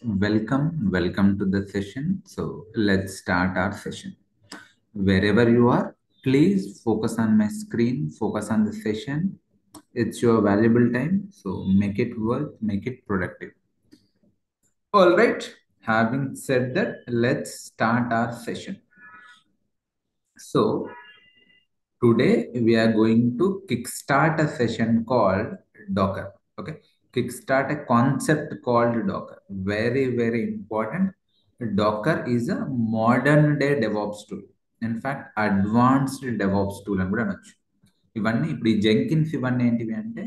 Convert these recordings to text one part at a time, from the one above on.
Welcome to the session. So let's start our session. Wherever you are, please focus on my screen, focus on the session. It's your valuable time, so make it worth, make it productive. All right, having said that, let's start our session. So today we are going to kickstart a session called Docker. Okay, kickstart a concept called Docker. Very important. Docker is a modern day DevOps tool. In fact, advanced DevOps tool అని కూడా అనొచ్చు. ఇవన్నీ ఇప్పుడు ఈ Jenkins ఇవన్నీ ఏంటివి అంటే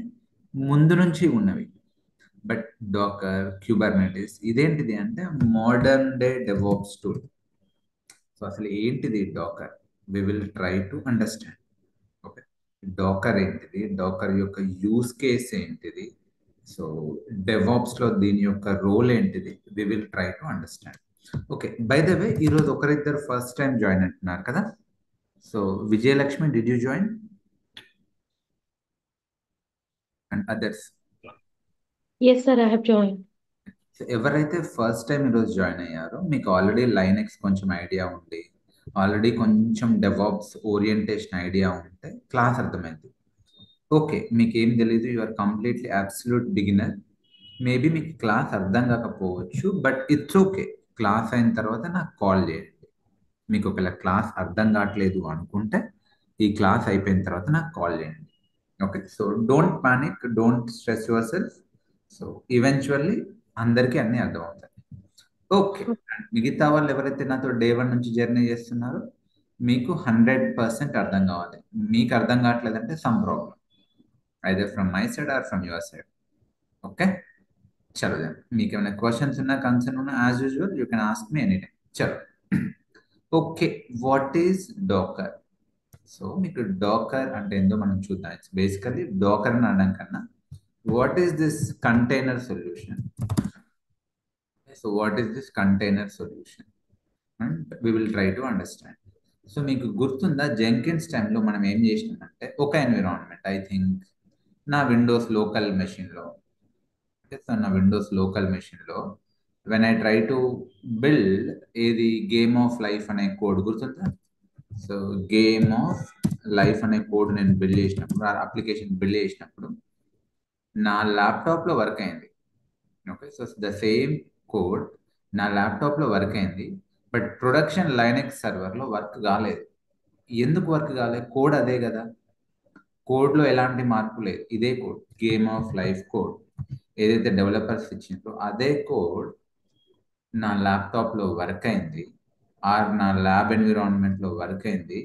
ముందు నుంచి ఉన్నవి. బట్ డాకర్ క్యూబర్నెటిస్ ఇదేంటిది అంటే modern day DevOps tool. So అసలు ఏంటిది Docker? We will try to understand. Okay, Docker ఏంటిది, డాకర్ యొక్క యూస్ కేస్ ఏంటిది, సో డెవాప్స్ లో దీని యొక్క రోల్ ఏంటిది, we will try to understand. Okay, by the way ఈరోజు ఒకరిద్దరు ఫస్ట్ టైం జాయిన్ అంటున్నారు కదా. So Vijayalakshmi, did you join and others? Yes, sir, I have joined. So ఎవరైతే ఫస్ట్ టైం ఈరోజు జాయిన్ అయ్యారో మీకు ఆల్రెడీ లైనెక్స్ కొంచెం ఐడియా ఉండి ఆల్రెడీ కొంచెం డెవాప్స్ ఓరియంటేషన్ ఐడియా ఉంటే క్లాస్ అర్థమైంది. ఓకే, మీకు ఏం తెలీదు, you are completely absolute beginner. Maybe మీకు క్లాస్ అర్థం కాకపోవచ్చు, బట్ ఇట్స్ ఓకే. క్లాస్ అయిన తర్వాత నాకు కాల్ చేయండి. మీకు ఒకవేళ క్లాస్ అర్థం కావట్లేదు అనుకుంటే ఈ క్లాస్ అయిపోయిన తర్వాత నాకు కాల్ చేయండి. Okay, so don't panic, don't stress your self. So eventually అందరికీ అన్నీ అర్థమవుతాయి. ఓకే, మిగతా వాళ్ళు ఎవరైతే నాతో డే 1 నుంచి జర్నీ చేస్తున్నారో మీకు 100% అర్థం కావాలి. మీకు అర్థం కావట్లేదంటే some problem, either from my side or from your side. Okay, చలో then. మీకు ఏమైనా క్వశ్చన్స్ ఉన్నా, కన్సర్న్ ఉన్నా, as usual you can ask me any time. చలో. Okay, what is docker? So మీకు డాకర్ అంటే ఏందో మనం చూద్దాం. ఇట్స్ బేసికలీ డాకర్ అని అనడం కన్నా what is this container solution. So what is this container solution and we will try to understand. So మీకు గుర్తుందా, జెంకిన్స్ టైంలో మనం ఏం చేసినామంటే ఒక ఎన్విరాన్మెంట్, ఐ థింక్ నా విండోస్ లోకల్ మెషిన్లో, నా విండోస్ లోకల్ మెషిన్లో when I try to build ఏది గేమ్ ఆఫ్ లైఫ్ అనే కోడ్ గుర్తుందా? సో గేమ్ ఆఫ్ లైఫ్ అనే కోడ్ నేను బిల్డ్ చేసినప్పుడు, ఆ అప్లికేషన్ బిల్డ్ చేసినప్పుడు నా ల్యాప్టాప్లో వర్క్ అయింది. Okay, so the same code నా ల్యాప్టాప్లో వర్క్ అయింది, బట్ ప్రొడక్షన్ లైనెక్స్ సర్వర్లో వర్క్ కాలేదు. ఎందుకు వర్క్ కాలేదు? కోడ్ అదే కదా, కోడ్లో ఎలాంటి మార్పు లేదు. ఇదే code, game of life code ఏదైతే డెవలపర్స్ ఇచ్చిందో అదే కోడ్ నా ల్యాప్టాప్లో వర్క్ అయింది, ఆర్ నా ల్యాబ్ ఎన్విరాన్మెంట్లో వర్క్ అయింది.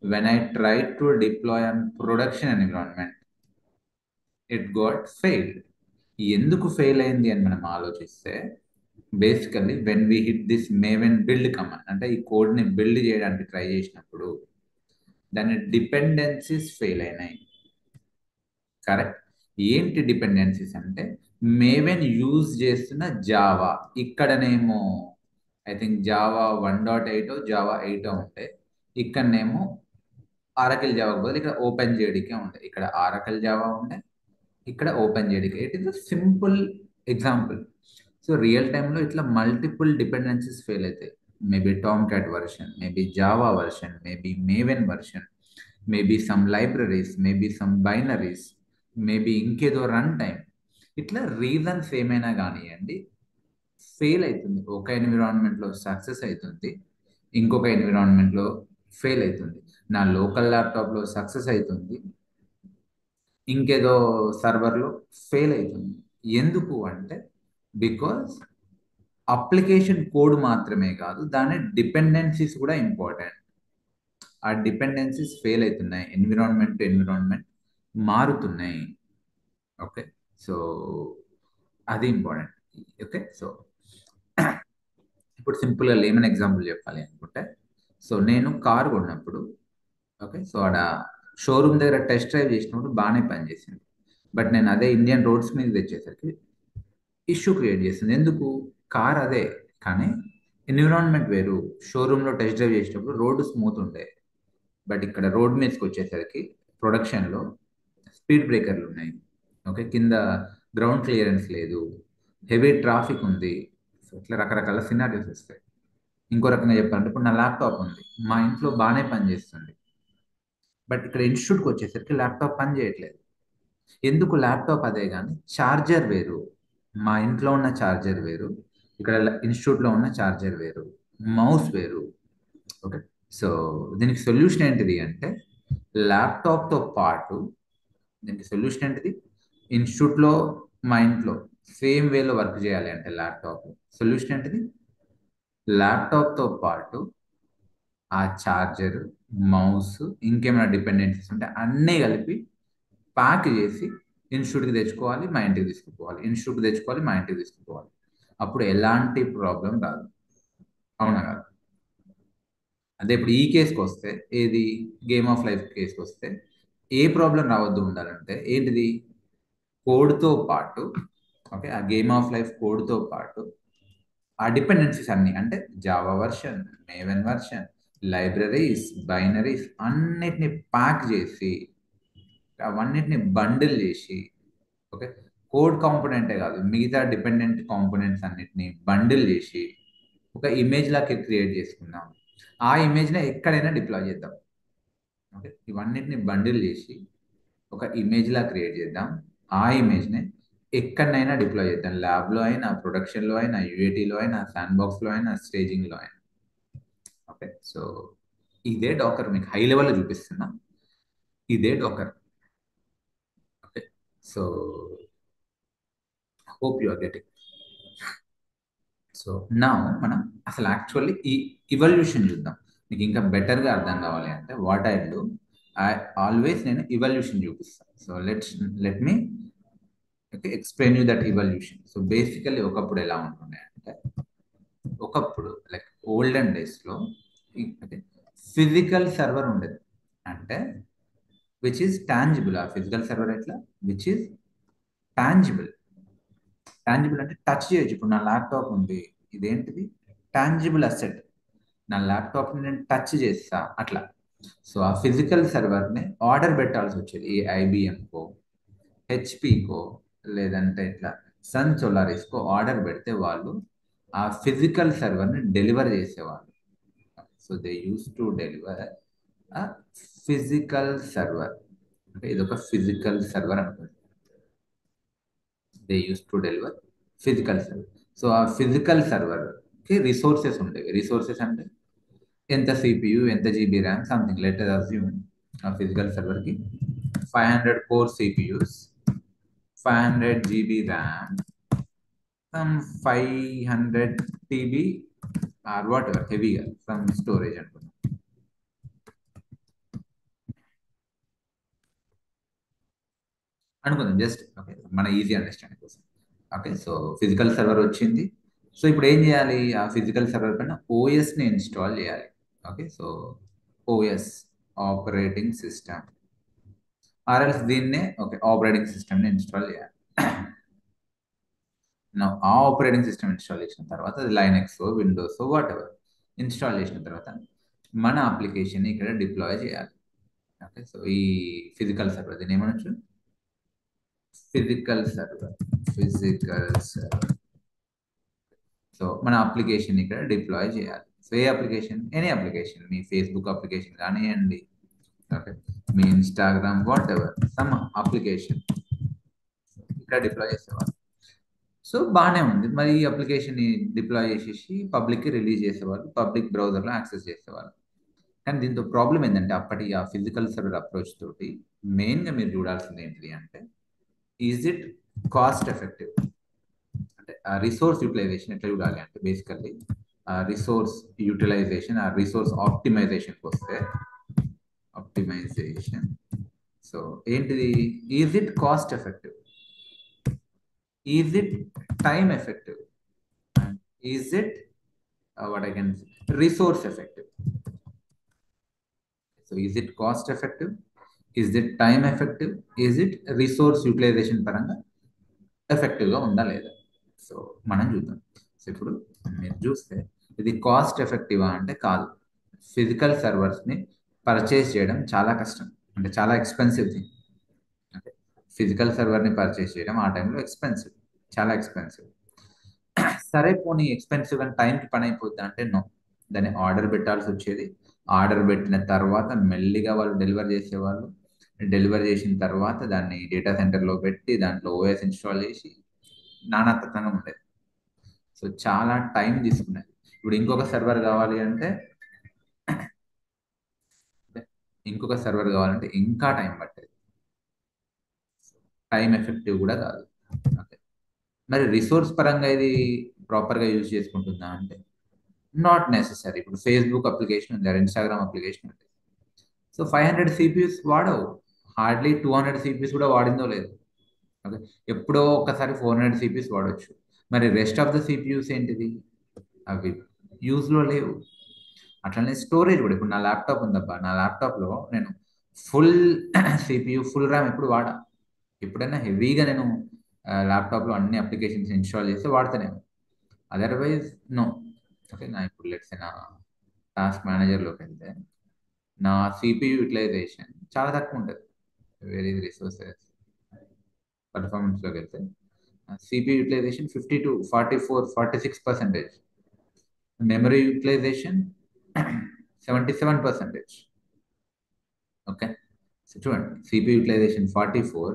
When I try to deploy on production environment it got failed. ఎందుకు ఫెయిల్ అయింది అని మనం ఆలోచిస్తే, basically when we hit this maven build command, అంటే ఈ కోడ్ని బిల్డ్ చేయడానికి ట్రై చేసినప్పుడు దాని డిపెండెన్సీస్ ఫెయిల్ అయినాయి. కరెక్ట్. ఏంటి డిపెండెన్సీస్ అంటే, మేవెన్ యూజ్ చేస్తున్న జావా, ఇక్కడనేమో ఐ థింక్ జావా 1.8 జావా 8 ఉంటే, ఇక్కడనేమో ఆరకిల్ జావా బదులు ఇక్కడ ఓపెన్ జేడికే ఉండే. ఇక్కడ ఆరకిల్ జావా ఉండే, ఇక్కడ open JDK. It is a simple example. So real టైంలో ఇట్లా మల్టిపుల్ డిపెండెన్సీస్ ఫెయిల్ అవుతాయి. Maybe Tomcat version, maybe Java version, maybe Maven version, maybe some libraries, maybe some binaries, maybe ఇంకేదో run time. ఇట్లా reasons ఏమైనా కానివ్వండి, fail అవుతుంది. ఒక ఎన్విరాన్మెంట్లో success అవుతుంది, ఇంకొక ఎన్విరాన్మెంట్లో ఫెయిల్ అవుతుంది. నా లోకల్ ల్యాప్టాప్లో సక్సెస్ అవుతుంది, ఇంకేదో సర్వర్లో ఫెయిల్ అవుతుంది. ఎందుకు అంటే బికాస్ అప్లికేషన్ కోడ్ మాత్రమే కాదు, దాని డిపెండెన్సీస్ కూడా ఇంపార్టెంట్. ఆ డిపెండెన్సీస్ ఫెయిల్ అవుతున్నాయి, ఎన్విరాన్మెంట్ టు ఎన్విరాన్మెంట్ మారుతున్నాయి. ఓకే, సో అది ఇంపార్టెంట్. ఓకే, సో ఇప్పుడు సింపుల్గా లేమన్ ఎగ్జాంపుల్ చెప్పాలి అనుకుంటే, సో నేను కారు కొన్నప్పుడు, ఓకే, సో ఆడ షోరూమ్ దగ్గర టెస్ట్ డ్రైవ్ చేసినప్పుడు బాగానే పనిచేసింది. బట్ నేను అదే ఇండియన్ రోడ్స్ మీద తెచ్చేసరికి ఇష్యూ క్రియేట్ చేస్తుంది. ఎందుకు? కార్ అదే, కానీ ఎన్విరాన్మెంట్ వేరు. షోరూంలో టెస్ట్ డ్రైవ్ చేసేటప్పుడు రోడ్డు స్మూత్ ఉండే, బట్ ఇక్కడ రోడ్ మీదకి వచ్చేసరికి ప్రొడక్షన్లో స్పీడ్ బ్రేకర్లు ఉన్నాయి. ఓకే, కింద గ్రౌండ్ క్లియరెన్స్ లేదు, హెవీ ట్రాఫిక్ ఉంది, సో ఇట్లా రకరకాల సినారియోస్ వస్తాయి. ఇంకో రకంగా చెప్పాలంటే ఇప్పుడు నా ల్యాప్టాప్ ఉంది, మా ఇంట్లో బాగానే పనిచేస్తుంది, బట్ ఇక్కడ ఇన్స్టిట్యూట్కి వచ్చేసరికి ల్యాప్టాప్ పని చేయట్లేదు. ఎందుకు? ల్యాప్టాప్ అదే కానీ ఛార్జర్ వేరు. మా ఇంట్లో ఉన్న ఛార్జర్ వేరు, ఇక్కడ ఇన్స్టిట్యూట్లో ఉన్న ఛార్జర్ వేరు, మౌస్ వేరు. ఓకే. సో దీనికి సొల్యూషన్ ఏంటిది అంటే, ల్యాప్టాప్తో పాటు దీనికి సొల్యూషన్ ఏంటిది? ఇన్స్టిట్యూట్లో మా ఇంట్లో సేమ్ వేలో వర్క్ చేయాలి అంటే ల్యాప్టాప్ సొల్యూషన్ ఏంటిది? ల్యాప్టాప్తో పాటు ఆ ఛార్జర్, మౌస్, ఇంకేమైనా డిపెండెన్సీస్ ఉంటే అన్నీ కలిపి ప్యాక్ చేసి ఇన్స్టిట్యూట్కి తెచ్చుకోవాలి, మా ఇంటికి తీసుకుపోవాలి, ఇన్స్టిట్యూట్కి తెచ్చుకోవాలి, మా ఇంటికి తీసుకుపోవాలి. అప్పుడు ఎలాంటి ప్రాబ్లం రాదు. అవునా కాదు? అదే ఇప్పుడు ఈ కేసుకి వస్తే, ఏది గేమ్ ఆఫ్ లైఫ్ కేసుకి వస్తే ఏ ప్రాబ్లం రావద్దు ఉండాలంటే ఏంటిది? కోడ్తో పాటు, ఓకే, ఆ గేమ్ ఆఫ్ లైఫ్ కోడ్తో పాటు ఆ డిపెండెన్సీస్ అన్ని అంటే Java version, maven version, libraries, binaries అన్నిటిని ప్యాక్ చేసి అవన్నిటిని బండిల్ చేసి, ఓకే, కోడ్ కాంపోనెంటే కాదు మిగతా డిపెండెంట్ కాంపోనెంట్స్ అన్నిటిని బండిల్ చేసి ఒక ఇమేజ్ లాగా క్రియేట్ చేసుకుందాం. ఆ ఇమేజ్ని ఎక్కడైనా డిప్లాయ్ చేద్దాం. ఓకే, ఇవన్నిటిని బండిల్ చేసి ఒక ఇమేజ్ లా క్రియేట్ చేద్దాం. ఆ ఇమేజ్ని ఎక్కడైనా డిప్లాయ్ చేద్దాం, ల్యాబ్లో అయినా, ప్రొడక్షన్లో అయినా, యూఏటీలో అయినా, శాండ్ బాక్స్లో అయినా, స్టేజింగ్లో అయినా. ఓకే. సో ఇదే డాకర్, మీకు హై లెవెల్లో చూపిస్తున్నా. ఇదే Docker. Okay. So hope you are getting. So నా మనం అసలు యాక్చువల్లీ ఈ ఇవల్యూషన్ చూద్దాం. మీకు ఇంకా బెటర్గా అర్థం కావాలి అంటే what I do, I always నేను ఇవల్యూషన్ చూపిస్తాను. So let me explain you that evolution. So basically ఒకప్పుడు ఎలా ఉంటుండే అంటే, ఒకప్పుడు లైక్ ఓల్డెన్ డేస్లో ఫిజికల్ సర్వర్ ఉండేది. అంటే విచ్ ఈస్ టాంజిబుల్. ఆ ఫిజికల్ సర్వర్ ఎట్లా? Which is tangible. టాంజిబుల్ అంటే టచ్ చేయొచ్చు. ఇప్పుడు నా ల్యాప్టాప్ ఉంది, ఇదేంటిది? Tangible asset. నా ల్యాప్టాప్ని నేను టచ్ చేస్తా అట్లా. సో ఆ ఫిజికల్ సర్వర్ని ఆర్డర్ పెట్టాల్సి వచ్చేది. ఈ ఐబిఎంకో, హెచ్పికో, లేదంటే ఇట్లా సన్ సోలారిస్కో ఆర్డర్ పెడితే వాళ్ళు ఆ ఫిజికల్ సర్వర్ని డెలివర్ చేసేవాళ్ళు. So they use to deliver ఆ ఫిజికల్ సర్వర్. అంటే ఇదొక ఫిజికల్ సర్వర్ అనుకోండి. They use to deliver physical server. So ఆ ఫిజికల్ సర్వర్కి రిసోర్సెస్ ఉండేవి. రిసోర్సెస్ అంటే ఎంత సిపియు, ఎంత GB RAM, something. Let us assume ఆ ఫిజికల్ సర్వర్కి 500 core CPUs, 500 GB RAM, some 500 TB or whatever హెవీగా సమ్ స్టోరేజ్ అనుకున్నాం. అనుకుందాం జస్ట్. ఓకే, మన ఈజీ అండర్స్టాండింగ్ కోసం. ఓకే. సో ఫిజికల్ సర్వర్ వచ్చింది. సో ఇప్పుడు ఏం చేయాలి? ఆ ఫిజికల్ సర్వర్ పైన ఓఎస్ని ఇన్స్టాల్ చేయాలి. Okay. So OS, operating system, ఆర్ఎల్స్ దీన్నే ఓకే ఆపరేటింగ్ సిస్టమ్ని ఇన్స్టాల్ చేయాలి. ఆ ఆపరేటింగ్ సిస్టమ్ ఇన్స్టాల్ చేసిన తర్వాత అది Linux, Windows, whatever install చేసిన తర్వాత మన అప్లికేషన్ ఇక్కడ డిప్లాయ్ చేయాలి. ఓకే. సో ఈ ఫిజికల్ సర్వర్ దీన్ని ఏమనొచ్చు? Physical server. Physical server. So మన అప్లికేషన్ ఇక్కడ డిప్లాయ్ చేయాలి. సో ఏ అప్లికేషన్? Any application. మీ ఫేస్బుక్ అప్లికేషన్ కానివ్వండి, ఓకే, మీ Instagram, whatever some application ఇక్కడ డిప్లాయ్ చేసేవాళ్ళు. సో బాగానే ఉంది. మరి ఈ అప్లికేషన్ని డిప్లాయ్ చేసేసి పబ్లిక్కి రిలీజ్ చేసేవాళ్ళు, పబ్లిక్ బ్రౌజర్లో యాక్సెస్ చేసేవాళ్ళు. కానీ దీంతో ప్రాబ్లం ఏంటంటే, అప్పటి ఆ ఫిజికల్ సర్వర్ అప్రోచ్ తోటి మెయిన్గా మీరు చూడాల్సింది ఏంటిది అంటే, ఈజ్ ఇట్ కాస్ట్ ఎఫెక్టివ్? అంటే ఆ రిసోర్స్ యూటిలైజేషన్ ఎట్లా చూడాలి అంటే, బేసికల్లీ ఆ రిసోర్స్ యూటిలైజేషన్, ఆ రిసోర్స్ ఆప్టిమైజేషన్కి వస్తే, ఆప్టిమైజేషన్. సో ఏంటిది? Is it cost effective? Is it time effective? And is it what I can say, resource effective? So is it cost effective? Is it time effective? Is it resource utilization పరంగా ఎఫెక్టివ్గా ఉందా లేదా? So మనం చూద్దాం. So ఇప్పుడు మీరు చూస్తే ఇది కాస్ట్ ఎఫెక్టివా అంటే కాదు. ఫిజికల్ సర్వర్స్ని పర్చేస్ చేయడం చాలా కష్టం, అంటే చాలా ఎక్స్పెన్సివ్ థింగ్. ఫిజికల్ సర్వర్ని పర్చేస్ చేయడం ఆ టైంలో ఎక్స్పెన్సివ్, చాలా ఎక్స్పెన్సివ్. సరే పోనీ ఎక్స్పెన్సివ్ కానీ టైంకి పని అయిపోద్ది అంటే నో. దాన్ని ఆర్డర్ పెట్టాల్సి వచ్చేది. ఆర్డర్ పెట్టిన తర్వాత మెల్లిగా వాళ్ళు డెలివర్ చేసేవాళ్ళు. డెలివర్ చేసిన తర్వాత దాన్ని డేటా సెంటర్లో పెట్టి దాంట్లో ఓఎస్ ఇన్స్టాల్ చేసి నానాతత్వంగా ఉండేది. సో చాలా టైం తీసుకునేది. ఇప్పుడు ఇంకొక సర్వర్ కావాలంటే ఇంకా టైం పట్టేది. టైం ఎఫెక్టివ్ కూడా కాదు. ఓకే. మరి రిసోర్స్ పరంగా ఇది ప్రాపర్గా యూజ్ చేసుకుంటుందా అంటే నాట్ నెసెసరీ. ఇప్పుడు ఫేస్బుక్ అప్లికేషన్ ఉంది, ఇన్స్టాగ్రామ్ అప్లికేషన్ ఉంది. సో 500 సిపియూస్ వాడవు. హార్డ్లీ 200 సిపియూస్ కూడా వాడిందో లేదు. ఓకే. ఎప్పుడో ఒకసారి 400 సిపియూస్ వాడొచ్చు. మరి రెస్ట్ ఆఫ్ ద సిపియూస్ ఏంటిది? అవి యూజ్లో లేవు. అట్లనే స్టోరేజ్ కూడా. ఇప్పుడు నా ల్యాప్టాప్ ఉందబ్బా, నా ల్యాప్టాప్లో నేను ఫుల్ సిపియూ ఫుల్ ర్యామ్ ఎప్పుడు వాడా. ఎప్పుడైనా హెవీగా నేను ల్యాప్టాప్లో అన్ని అప్లికేషన్స్ ఇన్స్టాల్ చేసి వాడతానేమో. Otherwise no. ఓకే. నా ఇప్పుడు లెట్స్ నా టాస్క్ మేనేజర్లోకి వెళ్తే నా సిపియు యూటిలైజేషన్ చాలా తక్కువ ఉంటుంది. వేరే రిసోర్సెస్ పర్ఫార్మెన్స్లోకి వెళ్తే CPU utilisation 52, 44, 46%. Memory utilisation 77%. Okay. So చూడండి, సిపియు యూటిలైజేషన్ 44,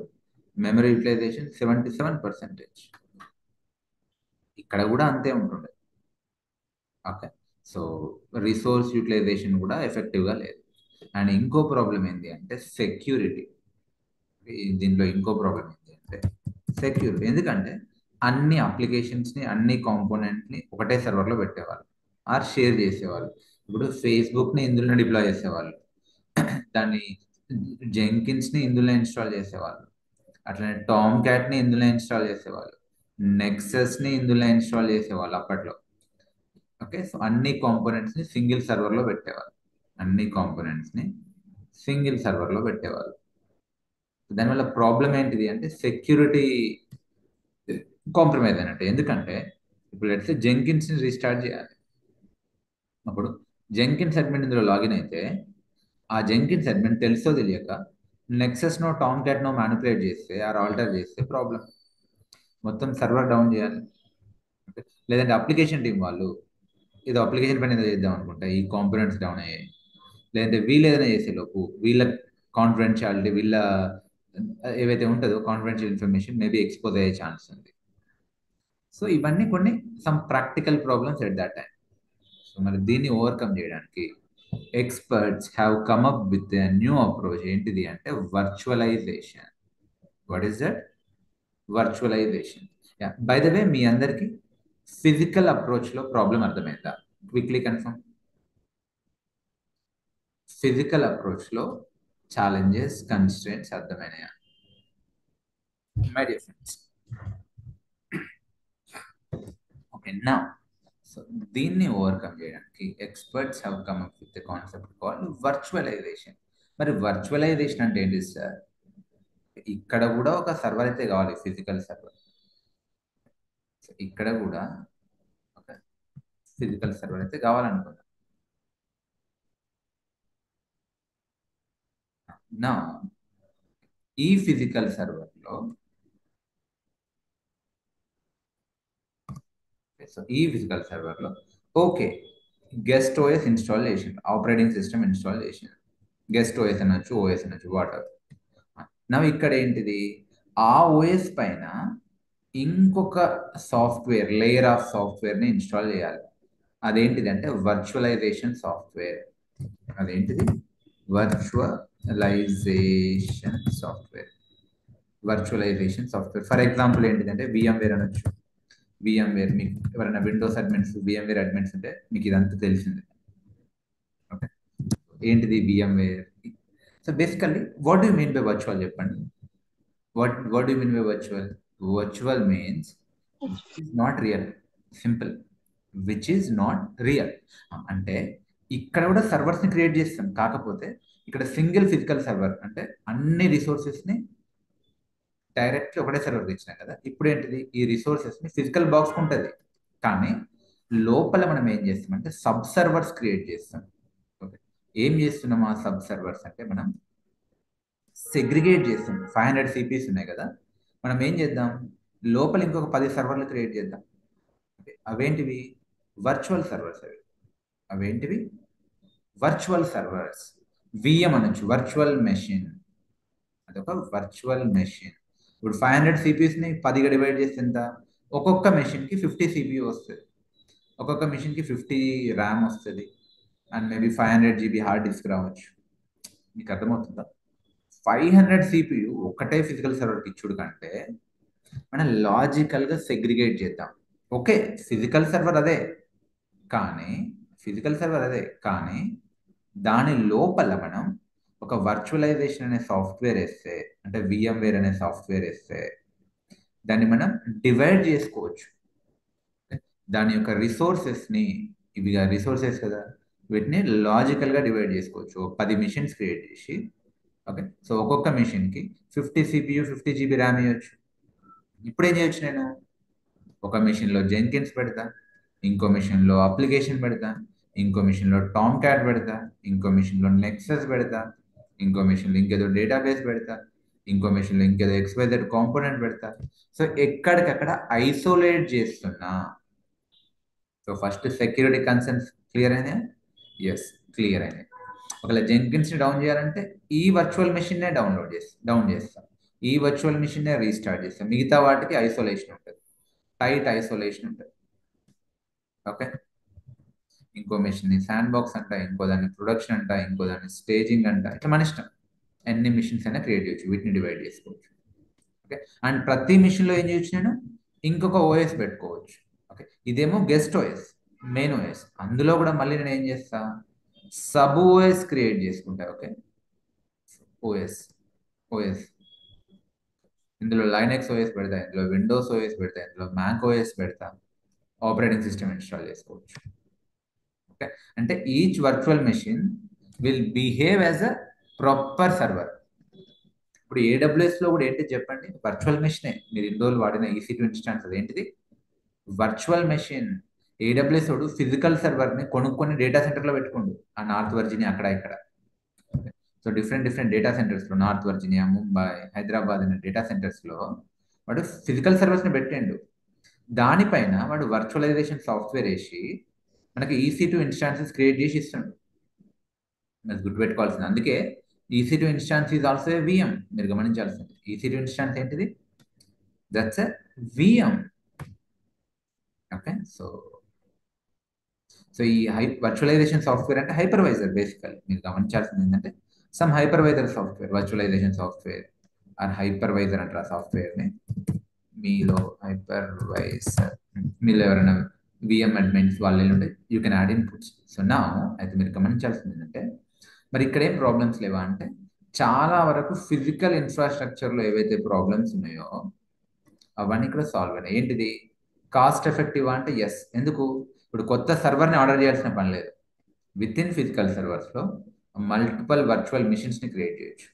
మెమరీ యూటిలైజేషన్ 77%. ఇక్కడ కూడా అంతే ఉంటుండే. ఓకే. సో రిసోర్స్ యూటిలైజేషన్ కూడా ఎఫెక్టివ్గా లేదు. అండ్ ఇంకో ప్రాబ్లం ఏంటి అంటే సెక్యూరిటీ. దీనిలో ఇంకో ప్రాబ్లం ఏంటి అంటే సెక్యూరిటీ. ఎందుకంటే అన్ని అప్లికేషన్స్ని అన్ని కాంపోనెంట్ని ఒకటే సర్వర్లో పెట్టేవాళ్ళు ఆర్ షేర్ చేసేవాళ్ళు. ఇప్పుడు ఫేస్బుక్ని ఇందులో డిప్లాయ్ చేసేవాళ్ళు, దాన్ని జెంకిన్స్ని ఇందులో ఇన్స్టాల్ చేసేవాళ్ళు, అట్లనే టామ్ క్యాట్ని ఇందులో ఇన్స్టాల్ చేసేవాళ్ళు, నెక్సస్ని ఇందులో ఇన్స్టాల్ చేసేవాళ్ళు అప్పట్లో. ఓకే. సో అన్ని కాంపోనెంట్స్ని సింగిల్ సర్వర్లో పెట్టేవాళ్ళు. అన్ని కాంపోనెంట్స్ని సింగిల్ సర్వర్లో పెట్టేవాళ్ళు. దానివల్ల ప్రాబ్లం ఏంటిది అంటే సెక్యూరిటీ కాంప్రమైజ్ అయినట్టు. ఎందుకంటే ఇప్పుడు ఎట్లా జెంకిన్స్ని రీస్టార్ట్ చేయాలి. అప్పుడు జెంకిన్స్ అడ్మిన్ ఇందులో లాగిన్ అయితే ఆ జెంకిన్స్ అడ్మిన్ తెలుసో తెలియక నెక్సస్నో టామ్ క్యాట్నో మ్యానిపులేట్ చేస్తే ఆర్ ఆల్టర్ చేస్తే ప్రాబ్లం. మొత్తం సర్వర్ డౌన్ చేయాలి. లేదంటే అప్లికేషన్ టీం వాళ్ళు ఏదో అప్లికేషన్ పని ఏదో చేద్దాం అనుకుంటా, ఈ కాంపోనెంట్స్ డౌన్ అయ్యాయి. లేదంటే వీళ్ళు ఏదైనా చేసే లోపు వీళ్ళ కాన్ఫిడెన్షియాలిటీ, వీళ్ళ ఏవైతే ఉంటుందో కాన్ఫిడెన్షియల్ ఇన్ఫర్మేషన్ మేబీ ఎక్స్పోజ్ అయ్యే ఛాన్స్ ఉంది. సో ఇవన్నీ కొన్ని some practical problems at that time. So మరి దీన్ని ఓవర్కమ్ చేయడానికి experts have come up with a new approach. ఏంటిది అంటే virtualization. What is that? Virtualization. By the way, మీ అందరికి ఫిజికల్ అప్రోచ్లో ప్రాబ్లం అర్థమైందా? Quickly confirm. ఫిజికల్ అప్రోచ్లో ఛాలెంజెస్, కన్స్ట్రెంట్స్ అర్థమైనాయా మై డియర్ ఫ్రెండ్స్? ఓకే. నా సో దీన్ని ఓవర్కమ్ చేయడానికి experts have come up with concept called virtualisation. మరి వర్చువలైజేషన్ అంటే ఏంటి సార్? ఇక్కడ కూడా ఒక సర్వర్ అయితే కావాలి, ఫిజికల్ సర్వర్. ఇక్కడ కూడా ఒక ఫిజికల్ సర్వర్ అయితే కావాలనుకున్నా. నా ఈ ఫిజికల్ సర్వర్లో ఓకే, గెస్ట్ ఓఎస్ ఇన్స్టాల్ చేసింది, ఆపరేటింగ్ సిస్టమ్ ఇన్స్టాల్ చేసింది. గెస్ట్ ఓఎస్ అనొచ్చు, ఓఎస్ అనొచ్చు, వాటర్. నా ఇక్కడ ఏంటిది? ఆ ఓఎస్ పైన ఇంకొక సాఫ్ట్వేర్, లేయర్ ఆఫ్ సాఫ్ట్వేర్ని ఇన్స్టాల్ చేయాలి. అదేంటిది అంటే వర్చువలైజేషన్ సాఫ్ట్వేర్. అదేంటిది? Virtualization software. Virtualisation software for example ఏంటిదంటే VMware అనొచ్చు. VMware, మీకు ఎవరైనా విండోస్ అడ్మిన్స్, VMware అడ్మిన్స్ ఉంటే మీకు ఇదంతా తెలిసిందే. ఓకే. ఏంటిది VMware? So basically what do mean by virtual చెప్పండి. What do mean by virtual? Virtual means which is not real. Simple. Which is not real అంటే ఇక్కడ కూడా సర్వర్స్ని క్రియేట్ చేస్తాం, కాకపోతే ఇక్కడ సింగిల్ ఫిజికల్ సర్వర్ అంటే అన్ని రిసోర్సెస్ని డైరెక్ట్లీ ఒకటే సర్వర్కి ఇచ్చినాం కదా. ఇప్పుడు ఏంటిది? ఈ రిసోర్సెస్ని ఫిజికల్ బాక్స్ ఉంటుంది, కానీ లోపల మనం ఏం చేస్తామంటే సబ్ సర్వర్స్ క్రియేట్ చేస్తాం. ఓకే. ఏం చేస్తున్నాం ఆ సబ్ సర్వర్స్ అంటే మనం సెగ్రిగేట్ చేస్తాం. 500 సిపిస్ ఉన్నాయి కదా, మనం ఏం చేద్దాం? లోపల ఇంకొక 10 సర్వర్లు క్రియేట్ చేద్దాం. అవేంటివి? వర్చువల్ సర్వర్స్ అవేంటివి? Virtual servers. విఎం అనొచ్చు, వర్చువల్ మెషిన్. అదొక వర్చువల్ మెషిన్. ఇప్పుడు 500 సిపియూస్ని 10గా డివైడ్ చేస్తే ఎంత? ఒక్కొక్క మెషిన్కి 50 సిపియూ వస్తుంది, ఒక్కొక్క మెషిన్కి 50 ర్యామ్ వస్తుంది, and maybe 500 GB hard disk రావచ్చు. మీకు అర్థమవుతుందా? 500 సిపియు ఒకటే ఫిజికల్ సర్వర్కి ఇచ్చుడు కంటే మనం లాజికల్గా సెగ్రిగేట్ చేద్దాం. ఓకే, ఫిజికల్ సర్వర్ అదే కానీ ఫిజికల్ సర్వర్ అదే కానీ దాని లోపల మనం ఒక వర్చువలైజేషన్ అనే సాఫ్ట్వేర్ వేస్తే, అంటే VMware అనే సాఫ్ట్వేర్ వేస్తే దాన్ని మనం డివైడ్ చేసుకోవచ్చు. దాని యొక్క రిసోర్సెస్ని, ఇవిగా రిసోర్సెస్ కదా, వీటిని లాజికల్గా డివైడ్ చేసుకోవచ్చు. 10 మిషన్స్ క్రియేట్ చేసి, ఓకే, సో ఒక్కొక్క మిషన్కి 50 సిపియు 50 GB ర్యామ్ ఇవ్వచ్చు. ఇప్పుడు ఏం చేయొచ్చు? నేను ఒక మిషన్లో జెన్కిన్స్ పెడతా, ఇంకో మిషన్లో అప్లికేషన్ పెడతా, ఇంకో మిషన్లో టామ్ క్యాట్ పెడతా, ఇంకో మిషన్లో నెక్సస్ పెడతా, ఇంకో మిషన్లో ఇంకేదో డేటాబేస్ పెడతా, ఇంకో మిషన్లో ఇంకేదో XYZ కాంపోనెంట్ పెడతా. సో ఎక్కడికక్కడ ఐసోలేట్ చేస్తున్నా. So first security concerns clear అయినాయి? ఎస్, క్లియర్ అయినాయి. ఒకవేళ జెన్కిన్స్ని డౌన్ చేయాలంటే ఈ వర్చువల్ మెషిన్నే డౌన్ చేస్తాం, ఈ వర్చువల్ మెషిన్నే రీస్టార్ట్ చేస్తాం. మిగతా వాటికి ఐసోలేషన్ ఉంటుంది, టైట్ ఐసోలేషన్ ఉంటుంది. ఓకే, ఇంకో మెషిన్ని శాండ్ బాక్స్ అంట, ఇంకో దాన్ని ప్రొడక్షన్ అంట, ఇంకో దాన్ని స్టేజింగ్ అంట. ఇట్లా మన ఇష్టం, ఎన్ని మిషన్స్ అయినా క్రియేట్ చేయొచ్చు, వీటిని డివైడ్ చేసుకోవచ్చు. ఓకే, అండ్ ప్రతి మిషన్లో ఏం చేయొచ్చు? నేను ఇంకొక ఓఎస్ పెట్టుకోవచ్చు. ఓకే, ఇదేమో గెస్ట్ ఓఎస్, మెయిన్ ఓఎస్. అందులో కూడా మళ్ళీ నేను ఏం చేస్తా? సబ్ ఓఎస్ క్రియేట్ చేసుకుంటా. ఓకే, ఓఎస్ ఓఎస్ ఇందులో లైనెక్స్ ఓఎస్ పెడతా, ఇందులో విండోస్ ఓఎస్ పెడతా, ఇందులో మ్యాక్ ఓఎస్ పెడతా, ఆపరేటింగ్ సిస్టమ్ ఇన్స్టాల్ చేసుకోవచ్చు. ఓకే, అంటే each virtual machine will behave as a proper server. ఇప్పుడు AWS లో కూడా ఏంటి చెప్పండి? వర్చువల్ మెషినే. మీరు ఇన్ని రోజులు వాడిన EC2 ఇన్స్టాన్స్ అదేంటిది? Virtual machine. AWS వాడు ఫిజికల్ సర్వర్ని కొనుక్కొని డేటా సెంటర్లో పెట్టుకోండు, ఆ నార్త్ వర్జీనియా అక్కడ ఇక్కడ. సో డిఫరెంట్ డిఫరెంట్ డేటా సెంటర్స్లో, నార్త్ వర్జీనియా, ముంబై, హైదరాబాద్ అనే డేటా సెంటర్స్లో వాడు ఫిజికల్ సర్వర్స్ని పెట్టిండు. దానిపైన వాడు వర్చువలైజేషన్ సాఫ్ట్వేర్ వేసి మనకి EC2 ఇన్స్టాన్సెస్ క్రియేట్ చేసి ఇస్తుండు. మీరు గుర్తుపెట్టుకోవాల్సింది. అందుకే EC2 instance is also a VM. మీరు గమనించాల్సింది, EC2 ఇన్స్టాన్స్ ఏంటిది? That's a VM. Okay, so so ఈ వర్చువలైజేషన్ సాఫ్ట్వేర్ అంటే హైపర్వైజర్. బేసికల్ మీరు గమనించాల్సింది ఏంటంటే some hypervisor software, virtualisation software or hypervisor అంటారు ఆ సాఫ్ట్వేర్ని. మీలో హైపర్వైజర్, మీలో ఎవరైనా VM అడ్మిన్స్ వాళ్ళు ఉంటే you can add inputs. So నా అయితే మీరు గమనించాల్సింది ఏంటంటే, మరి ఇక్కడ ఏం ప్రాబ్లమ్స్ లేవా అంటే, చాలా వరకు ఫిజికల్ ఇన్ఫ్రాస్ట్రక్చర్లో ఏవైతే ప్రాబ్లమ్స్ ఉన్నాయో అవన్నీ ఇక్కడ సాల్వ్ అయినాయి. ఏంటిది? కాస్ట్ ఎఫెక్టివ్ అంటే ఎస్. ఎందుకు? ఇప్పుడు కొత్త సర్వర్ని ఆర్డర్ చేయాల్సిన పని లేదు. విత్ ఇన్ ఫిజికల్ సర్వర్స్లో మల్టిపుల్ వర్చువల్ మిషన్స్ని క్రియేట్ చేయొచ్చు.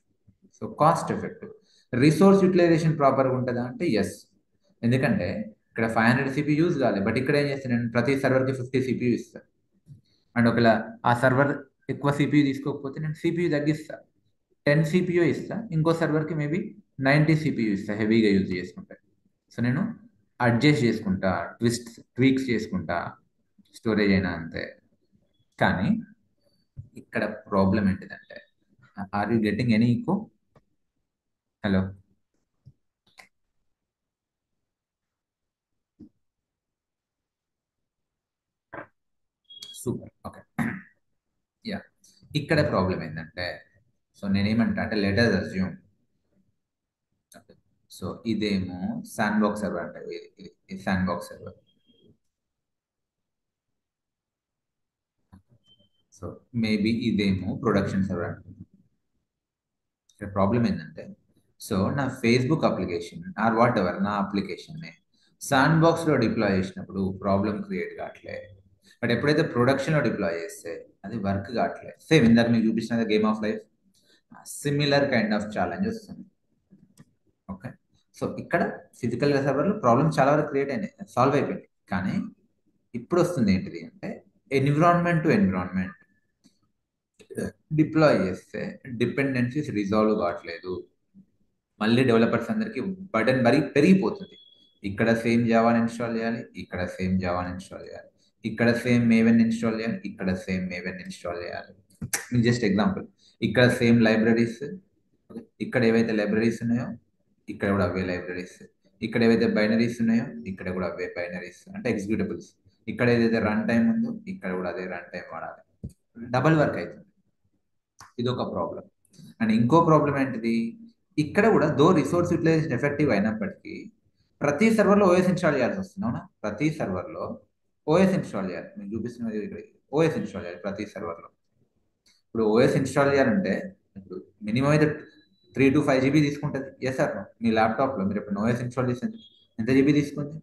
So cost effective. Resource utilization ప్రాపర్గా ఉంటుందా అంటే ఎస్. ఎందుకంటే ఇక్కడ 500 CPU యూజ్ కాలేదు, బట్ ఇక్కడ ఏం చేస్తాను నేను? ప్రతి సర్వర్కి 50 CPU ఇస్తాను. అండ్ ఒకవేళ ఆ సర్వర్ ఎక్కువ CPU తీసుకోకపోతే నేను CPU తగ్గిస్తా, 10 CPU ఇస్తా. ఇంకో సర్వర్కి మేబీ 90 CPU ఇస్తా, హెవీగా యూజ్ చేసుకుంటా. సో నేను అడ్జస్ట్ చేసుకుంటా, ట్వీక్స్ చేసుకుంటా, స్టోరేజ్ అయినా అంతే. కానీ ఇక్కడ ప్రాబ్లం ఏంటిదంటే, are you getting any echo? Hello, super. Okay, ya, ఇక్కడ ప్రాబ్లం ఏంటంటే, సో నేనేమంటా అంటే లెట్ అస్ అజ్యూమ్, సో ఇదేమో శాండ్ బాక్స్ సర్వర్ అంటే, ఇది sandbox server. So maybe ఇదేమో ప్రొడక్షన్ సర్వర్. ఇక్కడ ప్రాబ్లం ఏంటంటే, సో నా Facebook application or whatever నా అప్లికేషన్ని శాండ్ బాక్స్లో డిప్లాయ్ చేసినప్పుడు ప్రాబ్లం క్రియేట్ కావట్లే. బట్ ఎప్పుడైతే ప్రొడక్షన్లో డిప్లాయ్ చేస్తే అది వర్క్ కావట్లే. సేమ్ ఇందాక మీకు చూపించిన game of life, similar kind of challenge వస్తుంది. ఓకే, సో ఇక్కడ ఫిజికల్ సర్వర్లో ప్రాబ్లమ్స్ చాలా వరకు క్రియేట్ అయినాయి, సాల్వ్ అయిపోయింది. కానీ ఇప్పుడు వస్తుంది ఏంటిది అంటే, ఎన్విరాన్మెంట్ టు ఎన్విరాన్మెంట్ డిప్లాయ్ చేస్తే డిపెండెన్సీస్ రిజాల్వ్ కావట్లేదు. మళ్ళీ డెవలపర్స్ అందరికీ బర్డెన్ పెరిగిపోతుంది. ఇక్కడ సేమ్ జావాని ఇన్స్టాల్ చేయాలి, ఇక్కడ సేమ్ జావాని ఇన్స్టాల్ చేయాలి, ఇక్కడ సేమ్ మేవెన్ ఇన్స్టాల్ చేయాలి, ఇక్కడ సేమ్ మేవెన్ ఇన్స్టాల్ చేయాలి. మీకు జస్ట్ ఎగ్జాంపుల్, ఇక్కడ సేమ్ లైబ్రరీస్, ఇక్కడ ఏవైతే లైబ్రరీస్ ఉన్నాయో ఇక్కడ కూడా అవే లైబ్రరీస్, ఇక్కడ ఏవైతే బైనరీస్ ఉన్నాయో ఇక్కడ కూడా అవే బైనరీస్ అంటే ఎగ్జిక్యూటబుల్స్, ఇక్కడ ఏదైతే రన్ టైం ఉందో ఇక్కడ కూడా అదే రన్ టైం వాడాలి. డబల్ వర్క్ అవుతుంది. ఇది ఒక ప్రాబ్లం. అండ్ ఇంకో ప్రాబ్లం ఏంటిది, ఇక్కడ కూడా దో రిసోర్స్ యూటిలైజేషన్ ఎఫెక్టివ్ అయినప్పటికీ ప్రతి సర్వర్లో ఓఎస్ ఇన్స్టాల్ చేయాల్సి వస్తుంది. అవునా, ప్రతి సర్వర్లో ఓఎస్ ఇన్స్టాల్ చేయాలి. మీకు చూపిస్తున్నది ఇక్కడ ఓఎస్ ఇన్స్టాల్ చేయాలి ప్రతి సర్వర్లో. ఇప్పుడు ఓఎస్ ఇన్స్టాల్ చేయాలంటే ఇప్పుడు మినిమం అయితే 3 to 5 GB తీసుకుంటుంది. ఎస్ సార్, మీ ల్యాప్టాప్లో మీరు ఇప్పుడు ఓఎస్ ఇన్స్టాల్ చేసి ఎంత జీబీ తీసుకుంది?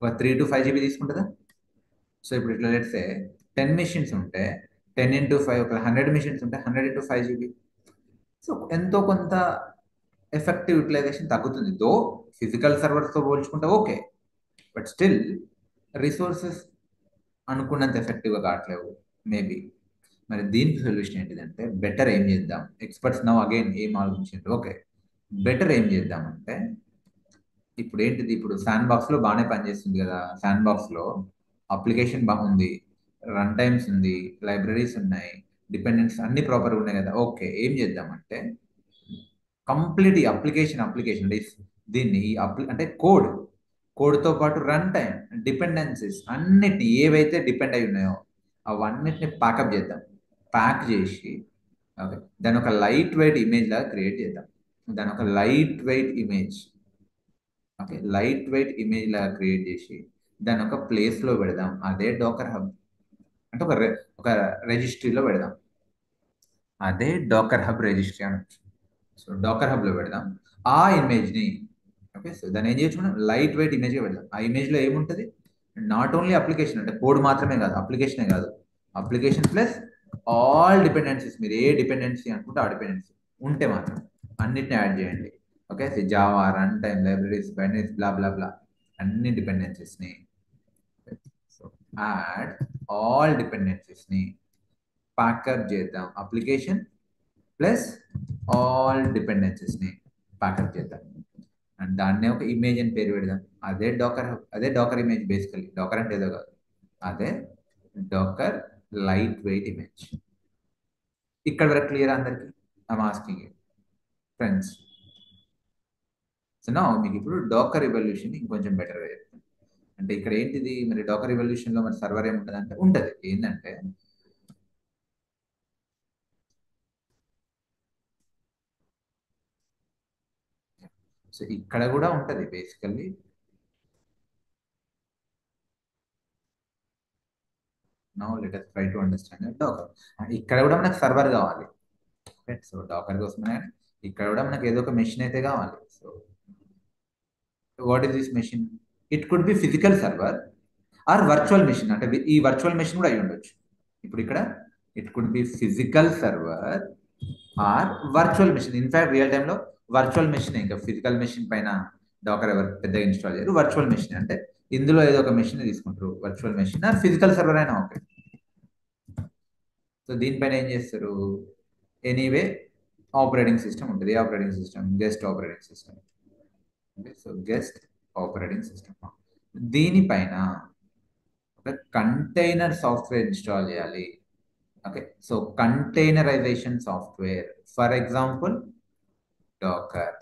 ఒక 3 to 5 GB తీసుకుంటుందా? సో ఇప్పుడు ఇట్లా లెట్సే 10 మెషిన్స్ ఉంటే 10 into 5, ఒక 100 మెషిన్స్ ఉంటే 100 into 5 GB. సో ఎంతో కొంత ఎఫెక్టివ్ యూటిలైజేషన్ తగ్గుతుంది. దో ఫిజికల్ సర్వర్స్తో పోల్చుకుంటే ఓకే, బట్ స్టిల్ రిసోర్సెస్ అనుకున్నంత ఎఫెక్టివ్గా కావట్లేవు మేబీ. మరి దీనికి సొల్యూషన్ ఏంటిదంటే, బెటర్ ఏం చేద్దాం, ఎక్స్పర్ట్స్ నౌ అగైన్ ఏం ఆలోచించారు, ఓకే బెటర్ ఏం చేద్దామంటే, ఇప్పుడు ఏంటిది, ఇప్పుడు శాండ్ బాక్స్లో బాగానే పనిచేస్తుంది కదా, శాండ్ బాక్స్లో అప్లికేషన్ బాగుంది, రన్ టైమ్స్ ఉంది, లైబ్రరీస్ ఉన్నాయి, డిపెండెన్స్ అన్ని ప్రాపర్గా ఉన్నాయి కదా, ఓకే ఏం చేద్దామంటే కంప్లీట్ ఈ అప్లికేషన్ అంటే దీన్ని అంటే కోడ్తో పాటు రన్ టైం, డిపెండెన్సీస్ అన్నిటిని ఏవైతే డిపెండ్ అయి ఉన్నాయో అవన్నిటిని ప్యాకప్ చేద్దాం. ప్యాక్ చేసి ఓకే దాని ఒక లైట్ వెయిట్ ఇమేజ్ లాగా క్రియేట్ చేద్దాం. దాని ఒక light weight image, okay light weight image లాగా క్రియేట్ చేసి దాని ఒక ప్లేస్లో పెడదాం. అదే డోకర్ హబ్ అంటే ఒక రిజిస్ట్రీలో పెడదాం. అదే డోకర్ హబ్ రిజిస్ట్రీ అనొచ్చు. సో డోకర్ హబ్లో పెడదాం ఆ ఇమేజ్ని. ఓకే, సో దాన్ని ఏం చేయొచ్చు మనం, లైట్ వెయిట్ ఇమేజ్గా పెడదాం. ఆ ఇమేజ్లో ఏముంటుంది, నాట్ ఓన్లీ అప్లికేషన్ అంటే కోడ్ మాత్రమే కాదు, అప్లికేషనే కాదు, అప్లికేషన్ ప్లస్ ఆల్ డిపెండెన్సీస్, మీరు ఏ డిపెండెన్సీ అనుకుంటే ఆ డిపెండెన్సీ ఉంటే మాత్రం అన్నిటిని యాడ్ చేయండి. Okay, Java, run time, libraries, binaries, blah blah blah అన్ని డిపెండెన్సీస్ని. సో యాడ్ ఆల్ డిపెండెన్సీస్ని ప్యాకప్ చేద్దాం. అప్లికేషన్ ప్లస్ ఆల్ డిపెండెన్సీస్ని ప్యాకప్ చేద్దాం. అండ్ దాన్నే ఒక ఇమేజ్ అని పేరు పెడదాం. అదే డాకర్ ఇమేజ్. బేసికలీ డాకర్ అంటే ఏదో కాదు, అదే డాకర్ లైట్ వెయిట్ ఇమేజ్. ఇక్కడ వరకు క్లియర్ అందరికి? I'm asking you friends. So నా మీకు ఇప్పుడు డాకర్ ఇవల్యూషన్ ఇంకొంచెం బెటర్ గా చెప్తాను. అంటే ఇక్కడ ఏంటిది, మరి డాకర్ ఇవల్యూషన్ లో మరి సర్వర్ ఏముంటుంది అంటే ఉంటుంది. ఏంటంటే సో ఇక్కడ కూడా ఉంటుంది basically. Now let us try to understand Docker. ఇక్కడ కూడా మనకు సర్వర్ కావాలి. సో డాకర్ కోసమే ఇక్కడ కూడా మనకి ఏదో ఒక మెషిన్ అయితే కావాలి. So what is this machine? It could be physical server or virtual machine. అంటే ఈ వర్చువల్ మెషిన్ కూడా అయి ఉండొచ్చు. ఇప్పుడు ఇక్కడ it could be physical server or virtual machine. In fact real టైంలో వర్చువల్ మెషిన్, ఇంకా ఫిజికల్ మెషిన్ పైన డాకర్ ఎవరు పెద్దగా ఇన్స్టాల్ చేయరు. వర్చువల్ మెషిన్ అంటే ఇందులో ఏదో ఒక మెషిన్ తీసుకుంటారు, virtual machine or physical server అయినా ఓకే. సో దీనిపైన ఏం చేస్తారు, ఎనీవే ఆపరేటింగ్ సిస్టమ్ ఉంటుంది. Operating system guest operating system. So guest operating system, దీనిపైన ఒక కంటైనర్ సాఫ్ట్వేర్ ఇన్స్టాల్ చేయాలి. Okay, so containerization software, for example Docker.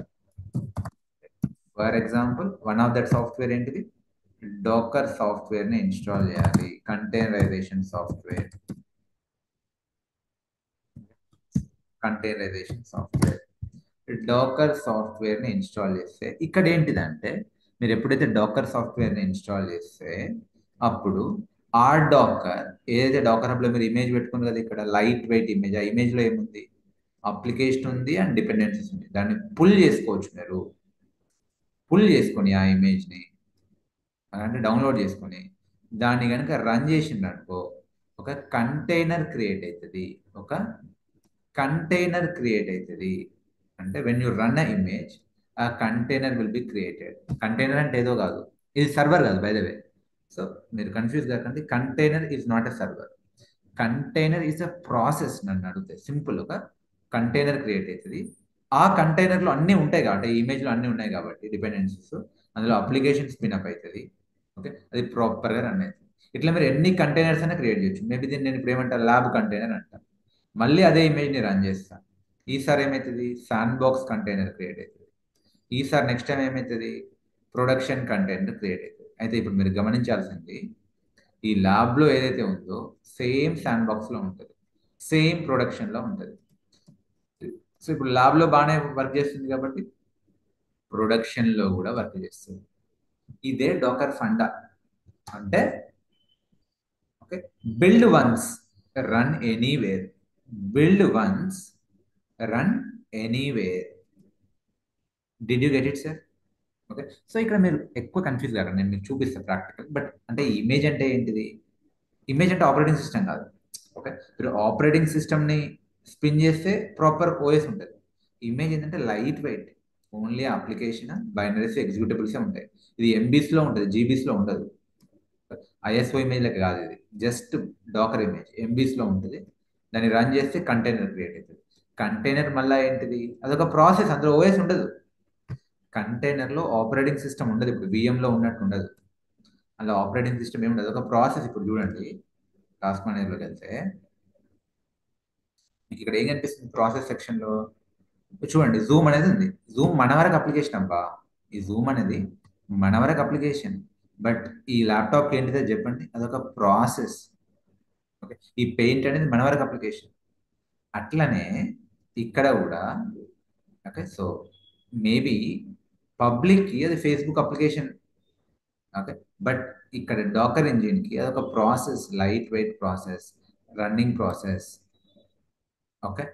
For example one of that software ఏంటిది, Docker software ని install చేయాలి. Containerization software, containerization software, Docker software ని install చేస్తే ఇక్కడ ఏంటిదంటే, మీరు ఎప్పుడైతే డాకర్ సాఫ్ట్వేర్ ని ఇన్స్టాల్ చేస్తే అప్పుడు ఆ డాకర్ ఏదైతే డాకర్ హబ్ లో మీరు ఇమేజ్ పెట్టుకున్నారు కదా, ఇక్కడ లైట్ వెయిట్ ఇమేజ్, ఆ ఇమేజ్ లో ఏముంది, అప్లికేషన్ ఉంది అండ్ డిపెండెన్సీస్ ఉంది. దాన్ని పుల్ చేసుకోవచ్చు. మీరు పుల్ చేసుకొని ఆ ఇమేజ్ ని అంటే డౌన్లోడ్ చేసుకొని దాన్ని కనుక రన్ చేసిండ్రు అనుకో, ఒక కంటైనర్ క్రియేట్ అవుతుంది. ఒక కంటైనర్ క్రియేట్ అవుతుంది. అంటే when you run a image, ఆ container will be created. Container అంటే ఏదో కాదు, ఇది సర్వర్ కాదు బై ద వే. సో మీరు కన్ఫ్యూజ్ కాకండి, container is not a server. Container is a process. నన్ను అడిగితే సింపుల్, ఒక కంటైనర్ క్రియేట్ అవుతుంది. ఆ కంటైనర్లో అన్నీ ఉంటాయి కాబట్టి, ఈ ఇమేజ్లో అన్నీ ఉన్నాయి కాబట్టి డిపెండెన్సీస్, అందులో అప్లికేషన్ స్పిన్ అప్ అవుతుంది. ఓకే, అది ప్రాపర్గా రన్ అవుతుంది. ఇట్లా మీరు ఎన్ని కంటైనర్స్ అయినా క్రియేట్ చేయొచ్చు. మేబీ దీన్ని నేను ఇప్పుడు ఏమంటాను, ల్యాబ్ కంటైనర్ అంటాను. మళ్ళీ అదే ఇమేజ్ని రన్ చేస్తాను. ఈసారి ఏమవుతుంది, శాండ్ బాక్స్ కంటైనర్ క్రియేట్ అవుతుంది. ఈసారి నెక్స్ట్ టైం ఏమవుతుంది, ప్రొడక్షన్ కంటైనర్ క్రియేట్ అవుతుంది. అయితే ఇప్పుడు మీరు గమనించాల్సింది, ఈ ల్యాబ్లో ఏదైతే ఉందో సేమ్ శాండ్ బాక్స్లో ఉంటుంది, సేమ్ ప్రొడక్షన్లో ఉంటుంది. సో ఇప్పుడు ల్యాబ్లో బాగానే వర్క్ చేస్తుంది కాబట్టి ప్రొడక్షన్లో కూడా వర్క్ చేస్తుంది. ఇదే డాకర్ ఫండా అంటే. Okay, build once, run anywhere. Build once, run anywhere. Did you get it sir? Okay, so ఇక్కడ మీరు ఎక్కువ కన్ఫ్యూజ్ కాదు, నేను మీకు చూపిస్తాను ప్రాక్టికల్. బట్ అంటే ఇమేజ్ అంటే ఏంటిది? ఇమేజ్ అంటే ఆపరేటింగ్ సిస్టమ్ కాదు. ఓకే, మీరు ఆపరేటింగ్ సిస్టమ్ని స్పిన్ చేస్తే ప్రాపర్ ఓఎస్ ఉంటుంది. ఇమేజ్ ఏంటంటే light weight, only application, binaries, ఎగ్జిక్యూటబుల్సే ఉంటాయి. ఇది ఎంబీస్లో ఉంటుంది, జీబీస్లో ఉండదు. ఐఎస్ఓ ఇమేజ్ లెక్క కాదు ఇది, జస్ట్ డాకర్ ఇమేజ్ ఎంబీస్లో ఉంటుంది. దాన్ని రన్ చేస్తే కంటైనర్ క్రియేట్ అవుతుంది. కంటైనర్ మళ్ళీ ఏంటిది, అదొక ప్రాసెస్, అందులో ఓఎస్ ఉండదు. కంటైనర్లో ఆపరేటింగ్ సిస్టమ్ ఉండదు. ఇప్పుడు విఎంలో ఉన్నట్టు ఉండదు. అలా ఆపరేటింగ్ సిస్టమ్ ఏమి ఉండదు, ఒక ప్రాసెస్. ఇప్పుడు చూడండి, టాస్క్ మేనేజర్లోకి వెళ్తే మీకు ఇక్కడ ఏం కనిపిస్తుంది, ప్రాసెస్ సెక్షన్లో చూడండి, జూమ్ అనేది ఉంది. జూమ్ మన వరకు అప్లికేషన్ అబ్బా. ఈ జూమ్ అనేది మన వరకు అప్లికేషన్. బట్ ఈ ల్యాప్టాప్కి ఏంటిదో చెప్పండి, అదొక ప్రాసెస్. ఓకే, ఈ పెయింట్ అనేది మన వరకు అప్లికేషన్. అట్లనే ఇక్కడ కూడా. ఓకే, సో మేబీ పబ్లిక్కి అది ఫేస్బుక్ అప్లికేషన్. ఓకే, బట్ ఇక్కడ డాకర్ ఇంజిన్కి అదొక process, light weight process, running process. Okay,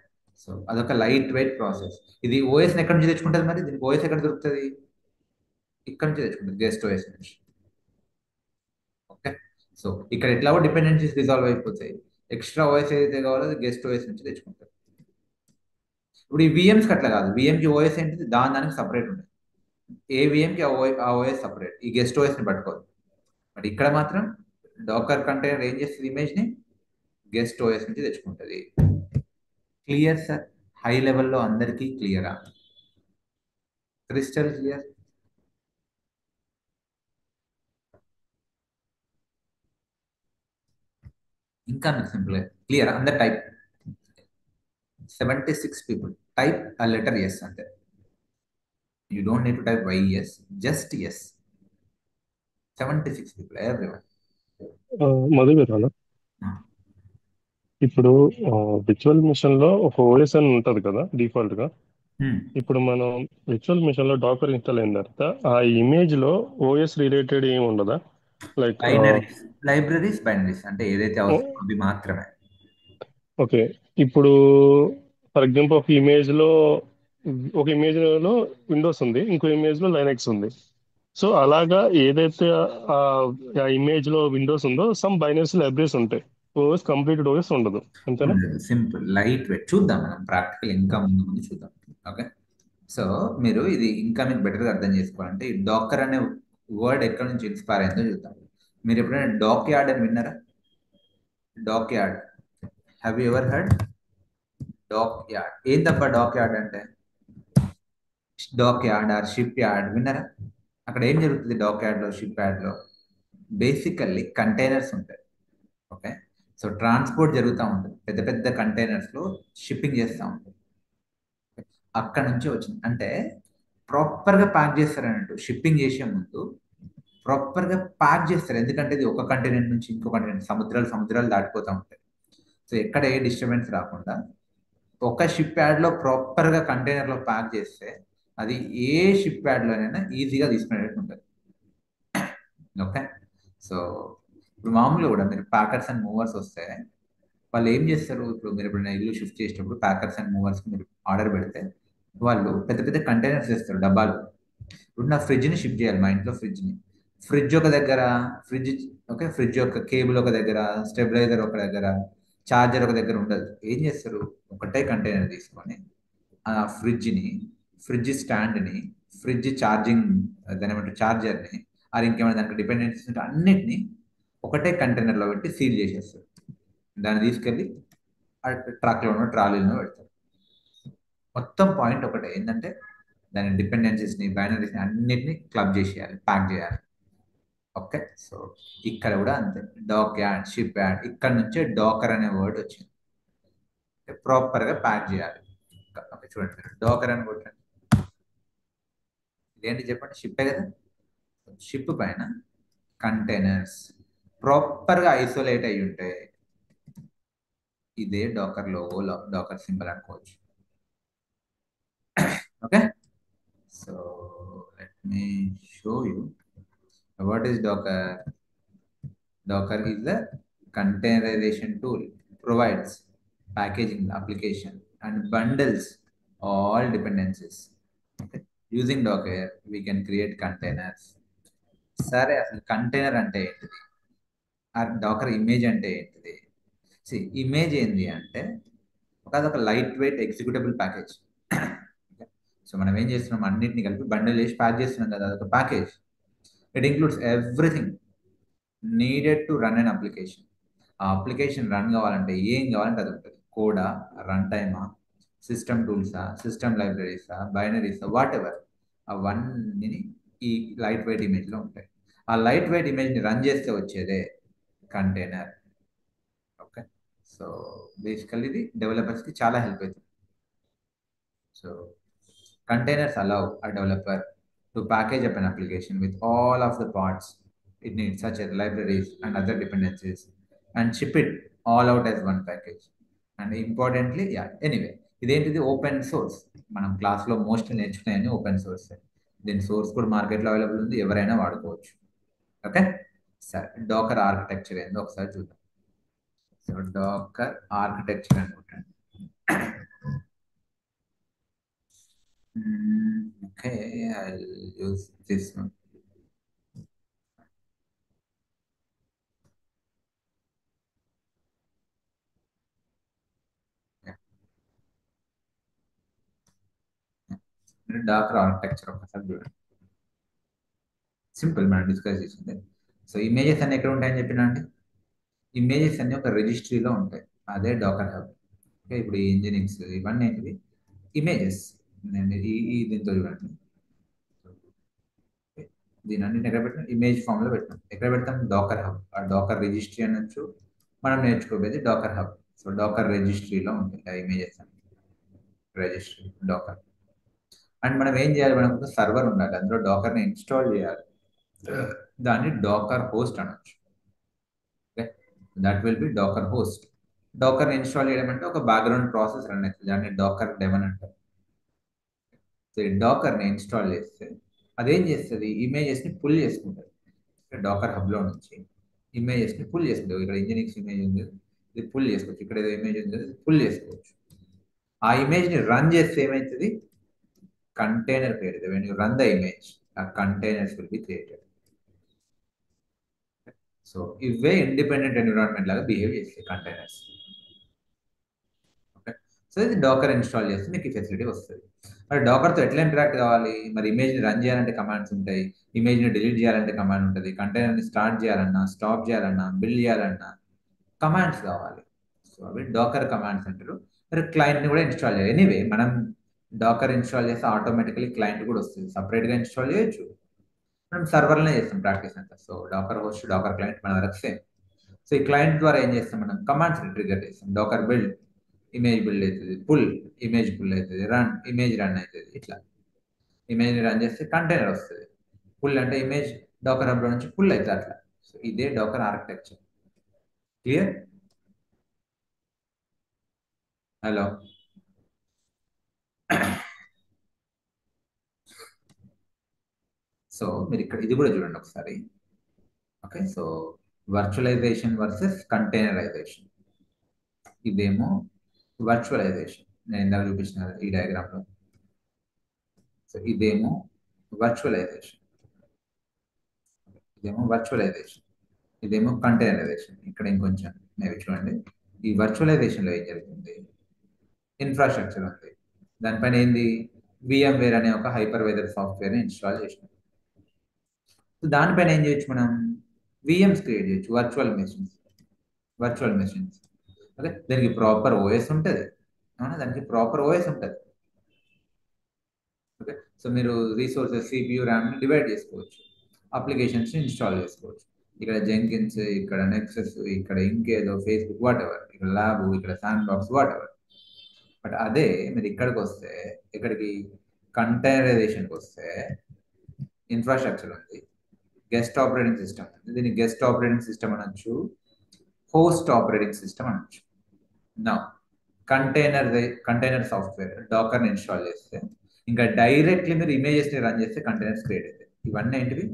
so అదొక లైట్ వెయిట్ ప్రాసెస్. ఇది ఓఎస్ని ఎక్కడి నుంచి తెచ్చుకుంటుంది? మరి దీనికి ఓఎస్ ఎక్కడ దొరుకుతుంది? ఇక్కడ నుంచి తెచ్చుకుంటుంది, గెస్ట్ ఓఎస్ నుంచి. ఓకే, సో ఇక్కడ ఎట్లాగో డిపెండెన్సీస్ రిజాల్వ్ అయిపోతాయి. ఎక్స్ట్రా ఓఎస్ ఏదైతే కావాలో అది గెస్ట్ ఓఎస్ నుంచి తెచ్చుకుంటారు. ఇప్పుడు ఈ విఎంస్కి అట్లా కాదు. విఎంకి ఓఎస్ ఏంటిది, దానికి సపరేట్ ఉంటుంది. ఏ విఎంకి ఆ ఓఎస్ సపరేట్, ఈ గెస్ట్ ఓఎస్ని పట్టుకోదు. బట్ ఇక్కడ మాత్రం డాకర్ కంటైనర్ ఏం చేస్తుంది, ఇమేజ్ని గెస్ట్ ఓఎస్ నుంచి తెచ్చుకుంటుంది. Clear sir? హై లెవెల్లో అందరికీ క్లియరా? Crystal clear? ఇంకా మీకు సింపుల్ క్లియర్? అందరు type. 76 people type a letter yes అంతే. You don't need to type yes, just yes. 76 people, everyone. Madhu గారు అన్న, ఇప్పుడు విర్చువల్ మిషన్ లో ఒక ఓఎస్ అని ఉంటది కదా డిఫాల్ట్ గా. ఇప్పుడు మనం విర్చువల్ మిషన్ లో డాకర్ ఇన్స్టాల్ అయిన తర్వాత ఆ ఇమేజ్ లో ఓఎస్ రిలేటెడ్ ఏమి ఉండదా? లైక్ లైబ్రరీస్ బైనరీస్ అంటే ఏదైతే అవసరం అవి మాత్రమే. ఓకే, ఇప్పుడు ఫర్ ఎగ్జాంపుల్ ఒక ఇమేజ్ లో విండోస్ ఉంది, ఇంకో ఇమేజ్ లో లైనక్స్ ఉంది. సో అలాగా ఏదైతే ఆ ఇమేజ్ లో విండోస్ ఉందో సమ్ బైనరీస్ లైబ్రరీస్ ఉంటాయి, ఓఎస్ కంప్లీటెడ్ ఓఎస్ ఉండదు, అంతేనా? Simple light weight. చూద్దాం మనం ప్రాక్టికల్ ఇంకా ముందు ముందు చూద్దాం. ఓకే, సో మీరు ఇది ఇంకా మీకు బెటర్గా అర్థం చేసుకోవాలంటే ఈ డాకర్ అనే వర్డ్ ఎక్కడి నుంచి ఇన్స్పైర్ అయిందో చూద్దాం. మీరు ఎప్పుడైనా డాక్ యార్డ్ అని విన్నారా? Dockyard, have you ever heard? Dockyard ఏం తప్ప, డాక్ యార్డ్ అంటే dockyard or shipyard విన్నారా? అక్కడ ఏం జరుగుతుంది డాక్ యార్డ్లో, షిప్ యార్డ్లో? బేసికల్లీ కంటైనర్స్ ఉంటాయి. ఓకే, సో ట్రాన్స్పోర్ట్ జరుగుతూ ఉంటుంది, పెద్ద పెద్ద కంటైనర్స్లో షిప్పింగ్ చేస్తూ ఉంటుంది. అక్కడ నుంచి వచ్చింది అంటే ప్రాపర్గా ప్యాక్ చేస్తారు అన్నట్టు. షిప్పింగ్ చేసే ముందు ప్రాపర్గా ప్యాక్ చేస్తారు, ఎందుకంటే ఇది ఒక కంటైనర్ నుంచి ఇంకో కంటైనర్, సముద్రాలు సముద్రాలు దాటిపోతూ ఉంటాయి. సో ఎక్కడ ఏ డిస్టర్బెన్స్ రాకుండా ఒక షిప్ యార్డ్లో ప్రాపర్గా కంటైనర్లో ప్యాక్ చేస్తే అది ఏ షిప్ యార్డ్లోనైనా ఈజీగా తీసుకునేటట్టు ఉంటుంది. ఓకే, సో ఇప్పుడు మామూలుగా కూడా మీరు ప్యాకర్స్ అండ్ మూవర్స్ వస్తే వాళ్ళు ఏం చేస్తారు, ఇప్పుడు మీరు ఎప్పుడైనా ఇల్లు షిఫ్ట్ చేసేటప్పుడు ప్యాకర్స్ అండ్ మూవర్స్కి మీరు ఆర్డర్ పెడితే వాళ్ళు పెద్ద పెద్ద కంటైనర్స్ చేస్తారు, డబ్బాలు. ఇప్పుడు నా ఫ్రిడ్జ్ని షిఫ్ట్ చేయాలి, మా ఇంట్లో ఫ్రిడ్జ్ని. ఫ్రిడ్జ్ ఒక దగ్గర, ఫ్రిడ్జ్ ఓకే, ఫ్రిడ్జ్ యొక్క కేబుల్ ఒక దగ్గర, స్టెబిలైజర్ ఒక దగ్గర, ఛార్జర్ ఒక దగ్గర ఉండదు. ఏం చేస్తారు, ఒకటే కంటైనర్ తీసుకొని ఆ ఫ్రిడ్జ్ని, ఫ్రిడ్జ్ స్టాండ్ని, ఫ్రిడ్జ్ ఛార్జింగ్ దాని ఏమంటారు ఛార్జర్ని, అది ఇంకేమైనా దానికి డిపెండెన్సీస్ ఉంటే అన్నిటినీ ఒకటే కంటైనర్లో పెట్టి సీల్ చేసేస్తారు. దాన్ని తీసుకెళ్ళి ట్రక్లోనో ట్రాలీలోనో పెడతారు. మొత్తం పాయింట్ ఒకటే ఏంటంటే దాని డిపెండెన్సీస్ని బైనరీస్ని అన్నిటిని క్లబ్ చేసేయాలి, ప్యాక్ చేయాలి. ఓకే, సో ఇక్కడ కూడా అంతే. డాక్ యాడ్, షిప్ యాడ్, ఇక్కడ నుంచే డాకర్ అనే వర్డ్ వచ్చింది. ప్రాపర్గా ప్యాక్ చేయాలి. ఓకే, చూడండి మీరు డాకర్ అని కొట్టండి. ఇదేంటి చెప్పండి, షిప్పే కదా. షిప్ పైన కంటైనర్స్ ప్రాపర్గా ఐసోలేట్ అయి ఉంటాయి. ఇదే డాకర్ లోగో, డాకర్ సింబల్ అనుకోవచ్చు. Okay, so let me show you what is Docker. Docker is the containerization tool, provides packaging application and bundles all dependencies. Okay. Using Docker, we can create containers. సరే, అసలు container అంటే ఏంటిది, ఆ Dakar image అంటే ఏంటిది? Image ఏంటి అంటే అదొక light weight executable package. So మనం ఏం చేస్తున్నాం, అన్నింటిని కలిపి బండిల్ చేసి ప్యాక్ చేస్తున్నాం కదా, అదొక package. It includes everything needed to run an application. ఆ అప్లికేషన్ రన్ కావాలంటే ఏం కావాలంటే అది ఉంటుంది. కోడా, రన్ టైమా, సిస్టమ్ టూల్సా, సిస్టమ్ లైబ్రరీసా, బైనరీసా, వాట్ ఎవర్, అవన్నీ ఈ లైట్ వెయిట్ ఇమేజ్లో ఉంటాయి. ఆ లైట్ వెయిట్ ఇమేజ్ని రన్ చేస్తే వచ్చేదే కంటైనర్. ఓకే, సో బేసికల్లీ ఇది డెవలపర్స్కి చాలా హెల్ప్ అవుతుంది. So containers allow a developer to package up an application with all of the parts it needs, such as libraries and other dependencies, and ship it all out as one package. And importantly, anyway, ఇదేంటిది open source. మనం క్లాస్లో mostly నేర్చుకునేది open source. దీని source కూడా మార్కెట్లో available ఉంది, ఎవరైనా వాడుకోవచ్చు. ఓకే, సరే డాకర్ ఆర్కిటెక్చర్ ఏందో ఒకసారి చూద్దాం. సో డాకర్ ఆర్కిటెక్చర్ అనుకుంటాను. Okay, I'll use this one. Docker architecture ఒకసారి చూడండి. సింపుల్, మనం డిస్కస్ చేసింది. సో ఇమేజెస్ అన్ని ఎక్కడ ఉంటాయని చెప్పినా అండి, ఇమేజెస్ అన్ని ఒక రిజిస్ట్రీలో ఉంటాయి, అదే డాకర్ హబ్. ఓకే, ఇప్పుడు ఈ ఇంజనీరింగ్స్ ఇవన్నీ ఏంటివి, ఇమేజెస్. నేను దీంతో చూడండి, దీని అన్నింటిని ఎక్కడ పెట్టినాం, ఇమేజ్ ఫామ్ లో పెట్టినాం. ఎక్కడ పెడతాం, డాకర్ హబ్. ఆ డాకర్ రిజిస్ట్రీ అనొచ్చు, మనం నేర్చుకోబోయేది డాకర్ హబ్. సో డాకర్ రిజిస్ట్రీలో ఉంటాయి ఆ ఇమేజెస్ అన్ని, రిజిస్ట్రీ డాకర్. అండ్ మనం ఏం చేయాలి, మనకు ఒక సర్వర్ ఉండాలి, అందులో డాకర్ని ఇన్స్టాల్ చేయాలి. దాన్ని డాకర్ హోస్ట్ అనొచ్చు. Okay, that will be Docker host. డాకర్ని ఇన్స్టాల్ చేయడం అంటే ఒక బ్యాక్గ్రౌండ్ ప్రాసెస్ రన్ అవుతుంది, దాన్ని డాకర్ డెవన్ అంటారు. సో ఈ డాకర్ని ఇన్స్టాల్ చేస్తే అదేం చేస్తుంది, ఇమేజెస్ని పుల్ చేసుకుంటుంది. డాకర్ హబ్లో నుంచి ఇమేజెస్ని పుల్ చేసుకుంటుంది. ఇక్కడ ఇంజనీరింగ్స్ ఇమేజ్ ఉంది, ఇది పుల్ చేసుకోవచ్చు. ఇక్కడ ఏదో ఇమేజ్ ఉంది, పుల్ చేసుకోవచ్చు. ఆ ఇమేజ్ని రన్ చేస్తే ఏమవుతుంది, container created. When you run the image, containers will be created. So ఇవే ఇండిపెండెంట్ ఎన్విరాన్మెంట్ లాగా బిహేవ్ చేస్తాయి కంటైనర్స్. ఓకే, సో ఇది డాకర్ ఇన్స్టాల్ చేస్తే మీకు ఈ ఫెసిలిటీ వస్తుంది. మరి డాకర్తో ఎట్లా ఇంటరాక్ట్ కావాలి, మరి ఇమేజ్ని రన్ చేయాలంటే కమాండ్స్ ఉంటాయి, ఇమేజ్ని డిలీట్ చేయాలంటే కమాండ్ ఉంటుంది, కంటైనర్ని స్టార్ట్ చేయాలన్నా, స్టాప్ చేయాలన్నా, బిల్డ్ చేయాలన్నా కమాండ్స్ కావాలి. సో అవి డాకర్ కమాండ్స్ అంటారు. మరి క్లయింట్ని కూడా ఇన్స్టాల్ చేయాలి. ఎనీవే మనం డాకర్ ఇన్స్టాల్ చేస్తే ఆటోమేటికలీ క్లయింట్ కూడా వస్తుంది, సపరేట్గా ఇన్స్టాల్ చేయొచ్చు. మనం సర్వర్లోనే చేస్తాం ప్రాక్టీస్ అంతా. So Docker host, Docker client మన వరకు సేమ్. సో ఈ క్లయింట్ ద్వారా ఏం చేస్తాం, మనం కమాండ్స్ ట్రిగర్ చేస్తాం. డాకర్ బిల్డ్, ఇమేజ్ బిల్డ్ అవుతుంది, పుల్, ఇమేజ్ పుల్ అవుతుంది, రన్, ఇమేజ్ రన్ అవుతుంది. ఇట్లా ఇమేజ్ రన్ చేస్తే కంటైనర్ వస్తుంది. పుల్ అంటే ఇమేజ్ డాకర్ హబ్లో నుంచి పుల్ అవుతుంది, అట్లా. సో ఇదే Docker architecture. Clear? Hello, so మీరు ఇక్కడ ఇది కూడా చూడండి ఒకసారి. Okay, so virtualization versus containerization. ఇదేమో వర్చువలైజేషన్, నేను ఇందాక చూపించిన కదా ఈ డయాగ్రామ్లో. సో ఇదేమో వర్చువలైజేషన్, ఇదేమో వర్చువలైజేషన్, ఇదేమో కంటైనరైజేషన్. ఇక్కడ ఇంకొంచెం మీరు చూడండి, ఈ వర్చువలైజేషన్లో ఏం జరుగుతుంది, ఇన్ఫ్రాస్ట్రక్చర్ ఉంది, దానిపైన ఏంది, VMware అనే ఒక హైపర్ వైజర్ సాఫ్ట్వేర్ని ఇన్స్టాల్ చేసినాం. సో దానిపైన ఏం చేయొచ్చు, మనం VMs క్రియేట్ చేయొచ్చు, వర్చువల్ మెషిన్స్. ఓకే, దానికి ప్రాపర్ ఓఎస్ ఉంటుంది, అవునా, దానికి ప్రాపర్ ఓఎస్ ఉంటుంది. ఓకే. సో మీరు రిసోర్సెస్ సిపియు ర్యామ్ని డివైడ్ చేసుకోవచ్చు, అప్లికేషన్స్ ఇన్స్టాల్ చేసుకోవచ్చు. ఇక్కడ జెంకిన్స్, ఇక్కడ నెక్సస్, ఇక్కడ ఇంకేదో ఫేస్బుక్, వాట్ ఎవర్, ఇక్కడ ల్యాబ్, ఇక్కడ sand box, what ever. But అదే మీరు ఇక్కడికి వస్తే, ఇక్కడికి కంటైనరైజేషన్కి వస్తే ఇన్ఫ్రాస్ట్రక్చర్ ఉంది, గెస్ట్ ఆపరేటింగ్ సిస్టమ్ ఉంది. దీన్ని గెస్ట్ ఆపరేటింగ్ సిస్టమ్ అనొచ్చు, హోస్ట్ ఆపరేటింగ్ సిస్టమ్ అనొచ్చు. నా కంటైనర్ సాఫ్ట్వేర్ డాకర్ని ఇన్స్టాల్ చేస్తే ఇంకా డైరెక్ట్లీ మీరు ఇమేజెస్ని రన్ చేస్తే కంటైనర్స్ క్రియేట్ అవుతాయి. ఇవన్నీ ఏంటివి?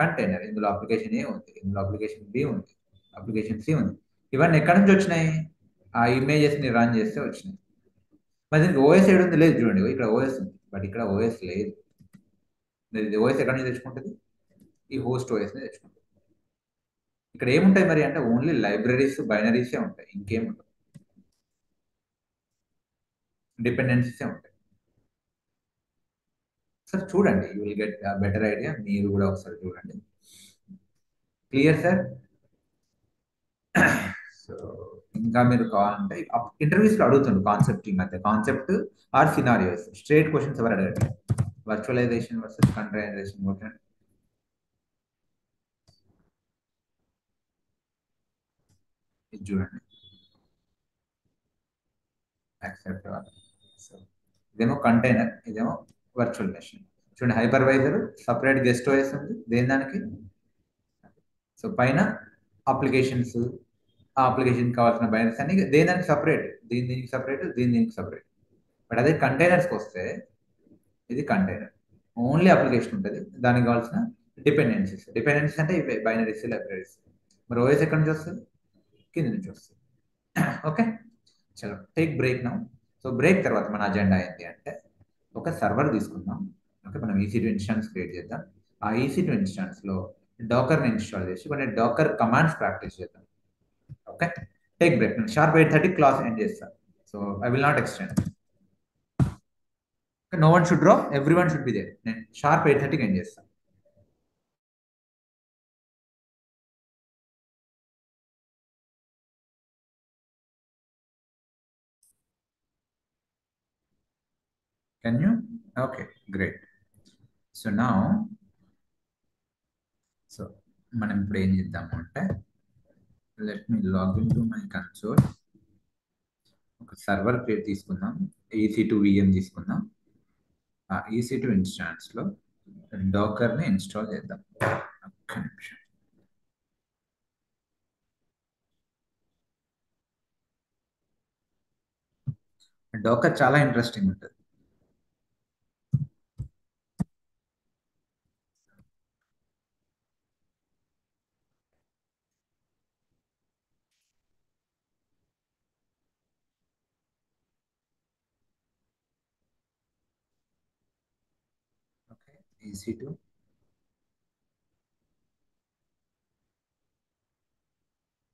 కంటైనర్. ఇందులో అప్లికేషన్ ఏ ఉంది, ఇందులో అప్లికేషన్ బి ఉంది, అప్లికేషన్ సి ఉంది. ఇవన్నీ ఎక్కడి నుంచి వచ్చినాయి? ఆ ఇమేజెస్ని రన్ చేస్తే వచ్చినాయి. మరి దీనికి ఓఎస్ ఏడు ఉంది? లేదు. చూడండి, ఇక్కడ ఓఎస్ ఉంది, బట్ ఇక్కడ ఓఎస్ లేదు. ఇది ఓఎస్ ఎక్కడి నుంచి తెచ్చుకుంటుంది? ఈ హోస్ట్ ఓఎస్ని తెచ్చుకుంటుంది. ఇక్కడ ఏముంటాయి మరి అంటే ఓన్లీ లైబ్రరీస్, బైనరీసే ఉంటాయి, ఇంకేముంటాయి, డిపెండెన్సీసే ఉంటాయి. సార్ చూడండి, you will get better idea. మీరు కూడా ఒకసారి చూడండి. Clear sir? సో ఇంకా మీరు కావాలంటే ఇంటర్వ్యూస్లో అడుగుతుండు కాన్సెప్ట్, ఈ మధ్య concept or scenarios, straight questions ఎవరు అడగండి. Virtualization versus containerization. ఓకే, ఇది చూడండి. యాక్సెప్ట్. సో ఇదేమో కంటైనర్, ఇదేమో వర్చువల్ మెషిన్. చూడండి, హైపర్వైజర్ సపరేట్ గెస్ట్ ఓఎస్ ఉంది దేని దానికి. సో పైన అప్లికేషన్స్, ఆ అప్లికేషన్ కావాల్సిన బైనరీస్ అన్ని దేని దానికి సపరేట్, దీనికి సపరేట్, దీనికి సపరేట్. బట్ అదే కంటైనర్స్కి వస్తే ఇది కంటైనర్, ఓన్లీ అప్లికేషన్ ఉంటుంది, దానికి కావాల్సిన డిపెండెన్సీస్ అంటే ఇవే బైనరీస్, లైబ్రరీస్. మరి ఓఎస్ ఎక్కడి నుంచి వస్తుంది? కింద నుంచి వస్తుంది. ఓకే, చలో take break now. So break తర్వాత మన అజెండా ఏంటి అంటే, ఒక సర్వర్ తీసుకుందాం. ఓకే, మనం EC2 ఇన్స్టాన్స్ క్రియేట్ చేద్దాం. ఆ EC2 ఇన్స్టాన్స్లో డాకర్ని ఇన్స్టాల్ చేసి కొన్ని డాకర్ కమాండ్స్ ప్రాక్టీస్ చేద్దాం. Okay, take break. నేను షార్ప్ 8:30 క్లాస్ ఎండ్ చేస్తాను. So I will not extend. No one should draw, every one should be there. నేను షార్ప్ 8:30కి ఎండ్ చేస్తాను. Can you? Okay, great. So now, so మనం ఇప్పుడు ఏం చేద్దాము అంటే, let me log in to my console. ఒక సర్వర్ క్రియేట్ తీసుకుందాం, EC2 VM తీసుకుందాం. ఆ EC2 ఇన్స్టాన్స్లో డాకర్ని ఇన్స్టాల్ చేద్దాం. ఒక్క నిమిషం. డాకర్ చాలా ఇంట్రెస్టింగ్ ఉంటుంది. Okay, EC2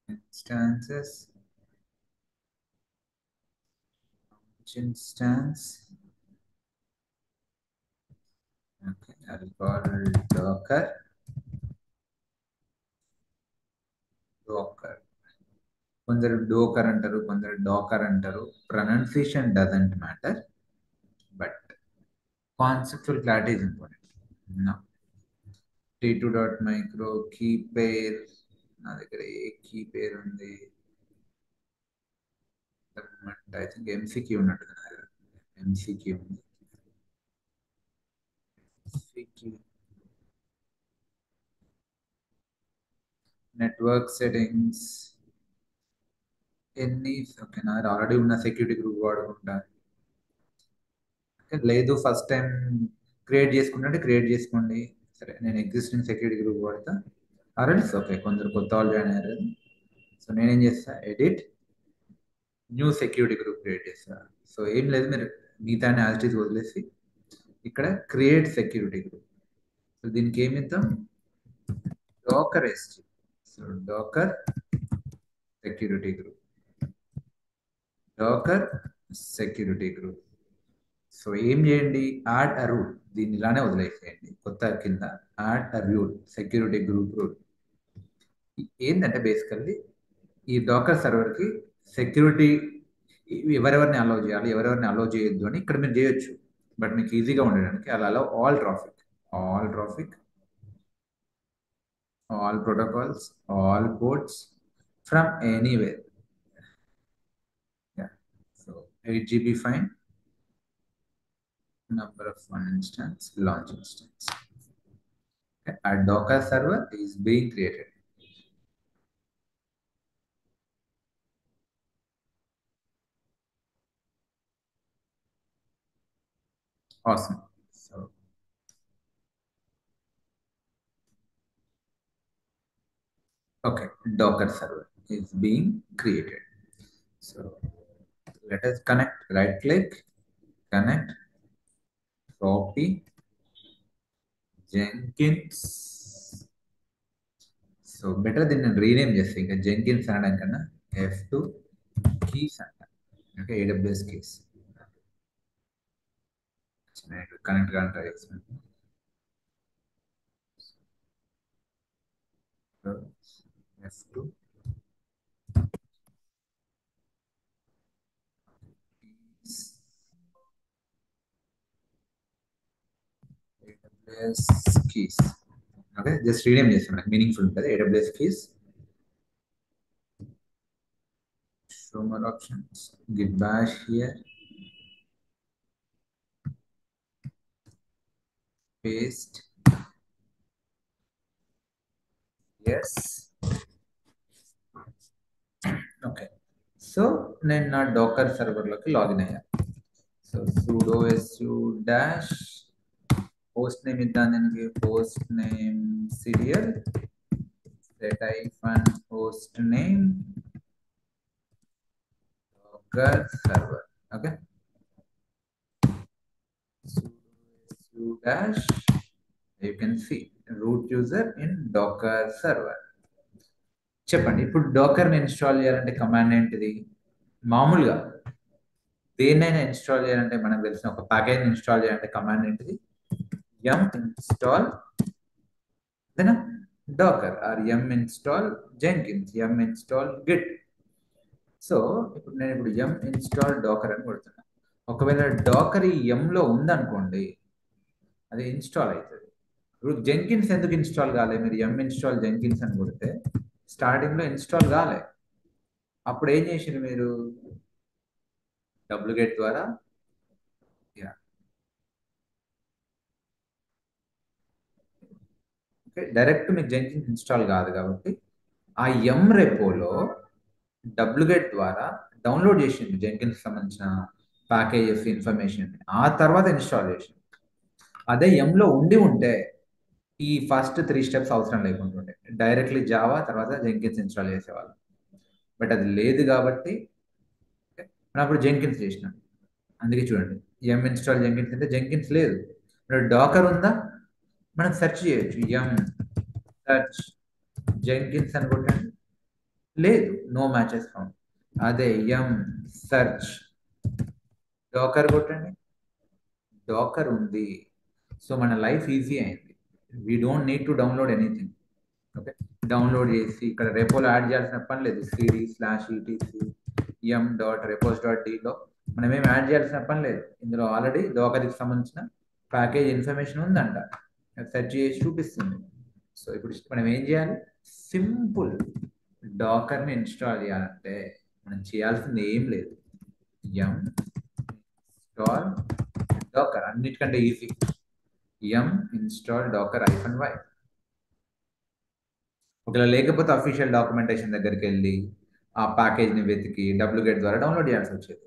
instances, instance. Okay, I'll call docker. కొందరు డోకర్ అంటారు, కొందరు డాకర్ అంటారు. Pronunciation doesn't matter, but conceptual clarity is important. T2.micro key pair, నా దగ్గర ఏ కీ పేర్ ఉంది? ఐ థింక్ MCQ ఉన్నట్టు, MCQ ఉంది. నెట్వర్క్ సెట్టింగ్స్ ఎన్ని? ఓకే, నా ఆల్రెడీ ఉన్న సెక్యూరిటీ గ్రూప్ వాడుకుంటా. లేదు, ఫస్ట్ టైం క్రియేట్ చేసుకుంటే క్రియేట్ చేసుకోండి. సరే, నేను ఎగ్జిస్టింగ్ సెక్యూరిటీ గ్రూప్ వాడతా. ఆల్రెడీ ఓకే, కొందరు కొత్త వాళ్ళు జాయిన్ అయ్యారు. సో నేనేం చేస్తా, edit new security group create చేస్తా. సో ఏం లేదు, మీరు మిగతాన్ని యాజ్ ఇట్ ఈజ్ వదిలేసి ఇక్కడ క్రియేట్ సెక్యూరిటీ గ్రూప్. సో దీనికి ఏమి ఇద్దాం? Docker SG. So Docker security group, Docker security group. So ఏం చేయండి, యాడ్ అ రూల్. దీన్ని ఇలానే వదిలేసేయండి. కొత్త కింద add a rule, security group rule. ఏంటంటే బేసికల్లీ ఈ డాకర్ సర్వర్కి సెక్యూరిటీ ఎవరెవరిని అలౌ చేయాలి, ఎవరెవరిని అలౌ చేయొద్దు అని ఇక్కడ మీరు చేయొచ్చు. బట్ మీకు ఈజీగా ఉండడానికి అలా all traffic, all protocols, all ports from anywhere. Yeah. So 8 GB fine, number of one instance, launch instance. Okay. A Docker server is being created. Awesome. So okay, Docker server is being created. So let us connect, right click, connect, copy, Jenkins. So better దీన్ని rename చేస్తే ఇంకా Jenkins అనడం కన్నా F2 keys అంట. Okay, AWS keys. Connect కానీ try చేస్తాను. F2 keys, AWS keys. Okay, just rename చేస్తాం, మనకి మీనింగ్ఫుల్ ఉంటుంది. AWS keys, show more options, git bash here, paste, yes. Okay, so నేను నా డాకర్ సర్వర్లోకి లాగిన్ అయ్యా. So sudo su dash post name ఇద్దాం, దీనికి post name serial set host name docker server. Okay, su dash, you can see root user in docker server. చెప్పండి, ఇప్పుడు డాకర్ని install చేయాలంటే command ఏంటిది? మామూలుగా దేన్నైనా ఇన్స్టాల్ చేయాలంటే మనకు తెలిసిన ఒక ప్యాకేజ్ ఇన్స్టాల్ చేయాలంటే కమాండ్ ఏంటిది? yum install docker or yum install jenkins, yum install git. So ఇప్పుడు నేను yum install docker అని కొడుతున్నా. ఒకవేళ డాకర్ ఈ లో ఉందనుకోండి, అది ఇన్స్టాల్ అవుతుంది. ఇప్పుడు జెంకిన్స్ ఎందుకు ఇన్స్టాల్ కాలే? మీరు yum install jenkins అని కొడితే స్టార్టింగ్లో ఇన్స్టాల్ కాలే. అప్పుడు ఏం చేసారు మీరు? wget ద్వారా డైరెక్ట్ మీకు జెంకిన్స్ ఇన్స్టాల్ కాదు కాబట్టి ఆ yum రెపోలో wget ద్వారా డౌన్లోడ్ చేసింది జెంకిన్స్ సంబంధించిన ప్యాకేజెస్ ఇన్ఫర్మేషన్, ఆ తర్వాత ఇన్స్టాల్ చేసింది. అదే లో ఉండి ఉంటే ఈ ఫస్ట్ 3 స్టెప్స్ అవసరం లేకుంటుండే, డైరెక్ట్లీ జావా తర్వాత జెంకిన్స్ ఇన్స్టాల్ చేసేవాళ్ళం. బట్ అది లేదు కాబట్టి మనం అప్పుడు జెంకిన్స్ చేసినాం. అందుకే చూడండి, yum ఇన్స్టాల్ జెంకిన్స్ అంటే జెంకిన్స్ లేదు. డాకర్ ఉందా, మనం సెర్చ్ చేయొచ్చు, yum సెర్చ్ జెంకిన్స్ అని కొట్టండి, లేదు, నో మ్యాచెస్ ఫౌండ్. అదే yum సెర్చ్ డాకర్ కొట్టండి, డాకర్ ఉంది. సో మన లైఫ్ ఈజీ అయింది. We don't need to download anything. Okay, download చేసి ఇక్కడ రెపోలో యాడ్ చేయాల్సిన పని లేదు. cd/etc yum.repos.dలో మనం ఏం యాడ్ చేయాల్సిన పని లేదు. ఇందులో ఆల్రెడీ డాకర్కి సంబంధించిన ప్యాకేజ్ ఇన్ఫర్మేషన్ ఉందంట, సెర్చ్ చేసి చూపిస్తుంది. సో ఇప్పుడు మనం ఏం చేయాలి? సింపుల్, డాకర్ని ఇన్స్టాల్ చేయాలంటే మనం చేయాల్సింది ఏం లేదు. yum install docker, అన్నిటికంటే easy. yum install docker -y. ఒకవేళ లేకపోతే అఫీషియల్ డాక్యుమెంటేషన్ దగ్గరికి వెళ్ళి ఆ ప్యాకేజ్ని వెతికి wget ద్వారా డౌన్లోడ్ చేయాల్సి వచ్చేది.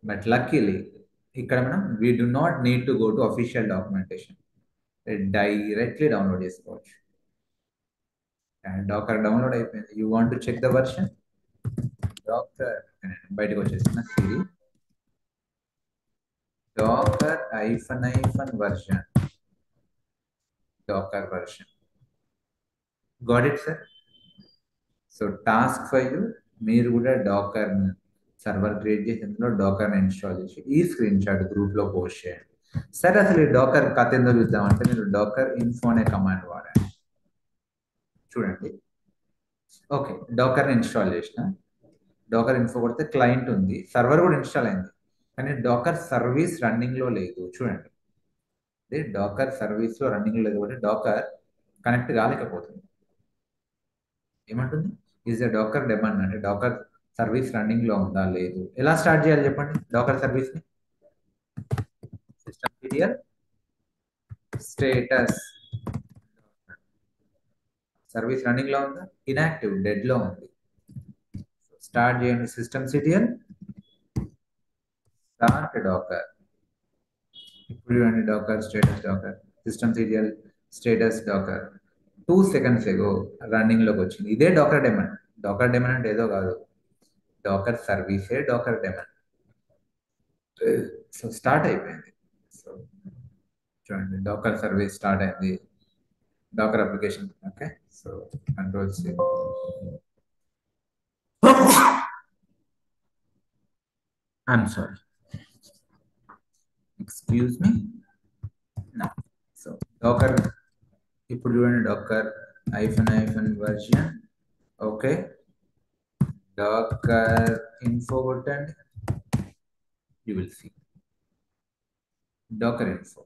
బట్ లక్కీలీ ఇక్కడ మనం we do not need to go to official documentation, directly download చేసుకోవచ్చు. అండ్ డాకర్ డౌన్లోడ్ అయిపోయింది. You want to check the version, Docker బయటకు వచ్చేసిన సిరి Docker -version, Docker version. Got it sir? So task for you, మీరు కూడా Dakar server create చేసి ఇందులో డాకర్ని install చేసి ఈ స్క్రీన్ షాట్ గ్రూప్లో పోస్ట్ చేయండి. సరే, అసలు ఈ డాకర్ కథ ఎందుకు చూద్దామంటే మీరు డాకర్ ఇన్ఫో అనే కమాండ్ వాడండి. చూడండి, ఓకే, డాకర్ని ఇన్స్టాల్ చేసిన, డాకర్ ఇన్ఫో కొడితే క్లయింట్ ఉంది, సర్వర్ కూడా ఇన్స్టాల్ అయింది. కానీ డాకర్ సర్వీస్ రన్నింగ్ లో లేదు. చూడండి, అదే డాకర్ సర్వీస్ లో రన్నింగ్ లేదు కాబట్టి డాకర్ కనెక్ట్ కాలేకపోతుంది. ఏమంటుంది? ఈజ్ ద డాకర్ డెమాండ్ అంటే డాకర్ సర్వీస్ రన్నింగ్ లో ఉందా లేదు. ఎలా స్టార్ట్ చేయాలి చెప్పండి డాకర్ సర్వీస్ ని? System serial status. Service running లో ఉందా? ఇన్యాక్టివ్, డెడ్ లో ఉంది. స్టార్ట్ చేయండి సిస్టమ్ సీరియల్ స్టార్ట్ డాకర్. ఇప్పుడు చూడండి Docker status Docker system serial status Docker 2 seconds ago running లోకి వచ్చింది. ఇదే డాకర్ డెమన్. డాకర్ డెమన్ అంటే ఏదో కాదు, డాకర్ సర్వీసే డాకర్ డెమన్. సో స్టార్ట్ అయిపోయింది. సో చూడండి డాకర్ సర్వీస్ స్టార్ట్ అయింది, Docker application. Okay, so control C. I'm sorry, excuse me. So Docker ఇప్పుడు చూడండి Docker hyphen version. Okay, Docker info కొట్టండి, you will see Docker info.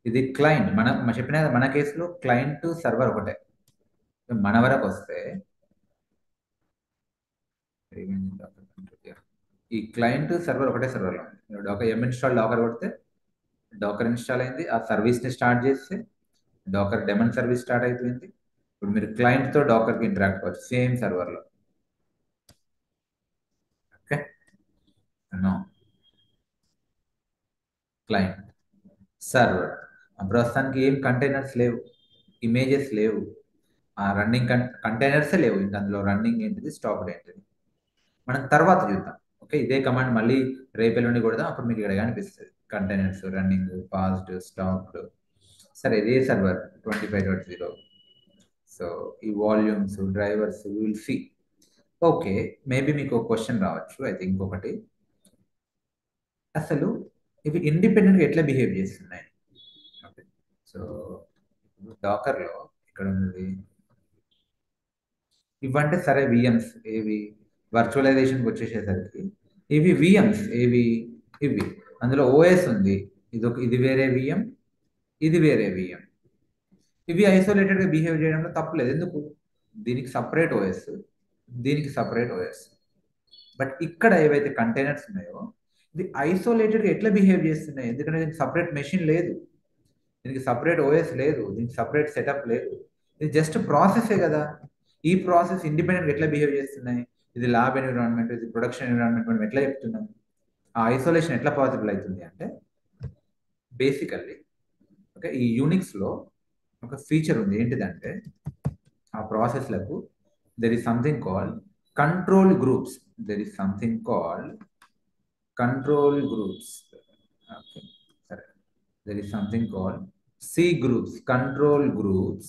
ఇది client. మనం చెప్పిన కదా, మన కేసులో క్లయింట్ సర్వర్ ఒకటే. మన వరకు వస్తే ఈ క్లయింట్ సర్వర్ ఒకటే సర్వర్లో ఉంది. డాకర్ ఇన్స్టాల్ డాకర్ కొడితే డాకర్ ఇన్స్టాల్ అయింది. ఆ సర్వీస్ని స్టార్ట్ చేస్తే డాకర్ డెమన్ సర్వీస్ స్టార్ట్ అయిపోయింది. ఇప్పుడు మీరు క్లయింట్తో డాకర్కి ఇంటరాక్ట్ అవ్వచ్చు సేమ్ సర్వర్లో. Okay, no client server. ప్రస్తుతానికి ఏం కంటైనర్స్ లేవు, ఇమేజెస్ లేవు, ఆ రన్నింగ్ కంటైనర్సే లేవు. ఇంకా అందులో రన్నింగ్ ఏంటిది, స్టాప్డ్ ఏంటిది మనం తర్వాత చూద్దాం. ఓకే, ఇదే కమాండ్ మళ్ళీ రేపెల్లుండి కొడదాం, అప్పుడు మీకు ఇక్కడ కనిపిస్తుంది కంటైనర్స్, రన్నింగ్, పాస్డ్, స్టాప్డ్. సరే, ఇదే సర్వర్ 25.0. సో ఈ volumes, drivers will see. Okay, maybe మీకు ఒక క్వశ్చన్ రావచ్చు. అయితే ఇంకొకటి, అసలు ఇవి ఇండిపెండెంట్గా ఎట్లా బిహేవ్ చేస్తున్నాయి? ఓకే, సో డాకర్లో ఇక్కడ ఉన్నది ఇవంటే సరే విఎమ్స్. ఏవి వర్చువలైజేషన్కి వచ్చేసేసరికి ఇవి విఎమ్స్. ఏవి ఇవి? అందులో ఓఎస్ ఉంది, ఇది వేరే విఎం, ఇది వేరే విఎం. ఇవి ఐసోలేటెడ్గా బిహేవ్ చేయడంలో తప్పులేదు. ఎందుకు? దీనికి సపరేట్ ఓఎస్, దీనికి సపరేట్ ఓఎస్. బట్ ఇక్కడ ఏవైతే కంటైనర్స్ ఉన్నాయో ఇది ఐసోలేటెడ్గా ఎట్లా బిహేవ్ చేస్తున్నాయి? ఎందుకంటే దీనికి సపరేట్ మెషిన్ లేదు, దీనికి సపరేట్ ఓఎస్ లేదు, దీనికి సపరేట్ సెటప్ లేదు. ఇది జస్ట్ ప్రాసెసే కదా. ఈ ప్రాసెస్ ఇండిపెండెంట్గా ఎట్లా బిహేవ్ చేస్తున్నాయి? ఇది ల్యాబ్ ఎన్విరాన్మెంట్, ఇది ప్రొడక్షన్ ఎన్విరాన్మెంట్, మనం ఎట్లా చెప్తున్నాం? ఆ ఐసోలేషన్ ఎట్లా పాసిబుల్ అవుతుంది అంటే, బేసికల్లీ ఓకే, ఈ యూనిక్స్లో ఒక ఫీచర్ ఉంది. ఏంటిదంటే, ఆ ప్రాసెస్లకు there is something called control groups. There is something called control groups. Okay, సరే, there is something called C groups, control groups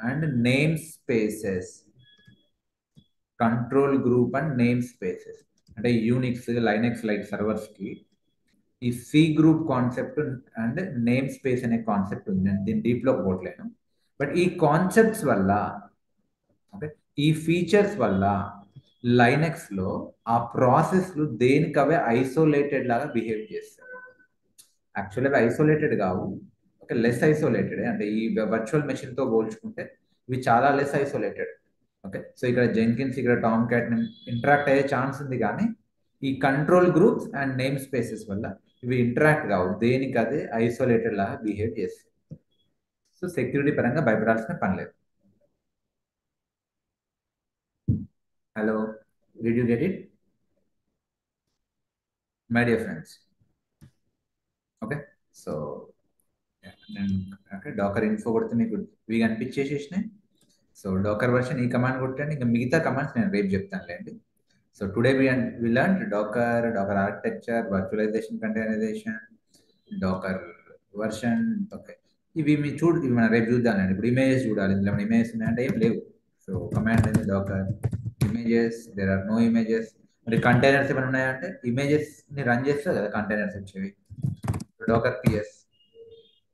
and namespaces. Control group and namespaces అంటే Unix, Linux like servers కి ఈ C group concept and namespace అనే concept ఉంది. నేను దీని deep లో పోవట్లేను. బట్ ఈ కాన్సెప్ట్స్ వల్ల, ఓకే, ఈ ఫీచర్స్ వల్ల లైనక్స్ లో ఆ ప్రాసెస్లు దేనికవే ఐసోలేటెడ్ లాగా బిహేవ్ చేస్తాయి. యాక్చువల్గా ఐసోలేటెడ్ కావు, ఓకే, లెస్ ఐసోలేటెడ్. అంటే ఈ వర్చువల్ మెషిన్ తో పోల్చుకుంటే ఇవి చాలా లెస్ ఐసోలేటెడ్. ఓకే, సో ఇక్కడ జెన్కిన్స్, ఇక్కడ టామ్ క్యాట్ ఇంటరాక్ట్ అయ్యే ఛాన్స్ ఉంది, కానీ ఈ control groups and name spaces వల్ల ఇవి ఇంటరాక్ట్ కావు, దేనికి అదే ఐసోలేటెడ్ లాగా బిహేవ్ చేస్తాయి. సో సెక్యూరిటీ పరంగా భయపడాల్సిన పని లేదు. Hello, did you get it my dear friends? Okay, so నేను డాకర్ ఇన్ఫో కొడితే మీకు ఇవి కనిపించేసేసినాయి. సో డాకర్ వర్షన్ ఈ కమాండ్ కొట్టండి, ఇంకా మిగతా కమాండ్స్ నేను రేపు చెప్తానులేండి. So today we learn Docker architecture, virtualization, containerization, Docker version. Okay, ఇవి మనం రేపు చూద్దామండి. ఇప్పుడు ఇమేజెస్ చూడాలి, ఇందులో ఏమైనా ఇమేజెస్ ఉన్నాయంటే ఏం లేవు. సో కమాండ్ అనేది Docker images, there are no images. మరి కంటైనర్స్ ఏమైనా ఉన్నాయంటే ఇమేజెస్ ని రన్ చేస్తే కదా కంటైనర్స్ వచ్చేవి. డాకర్ పిఎస్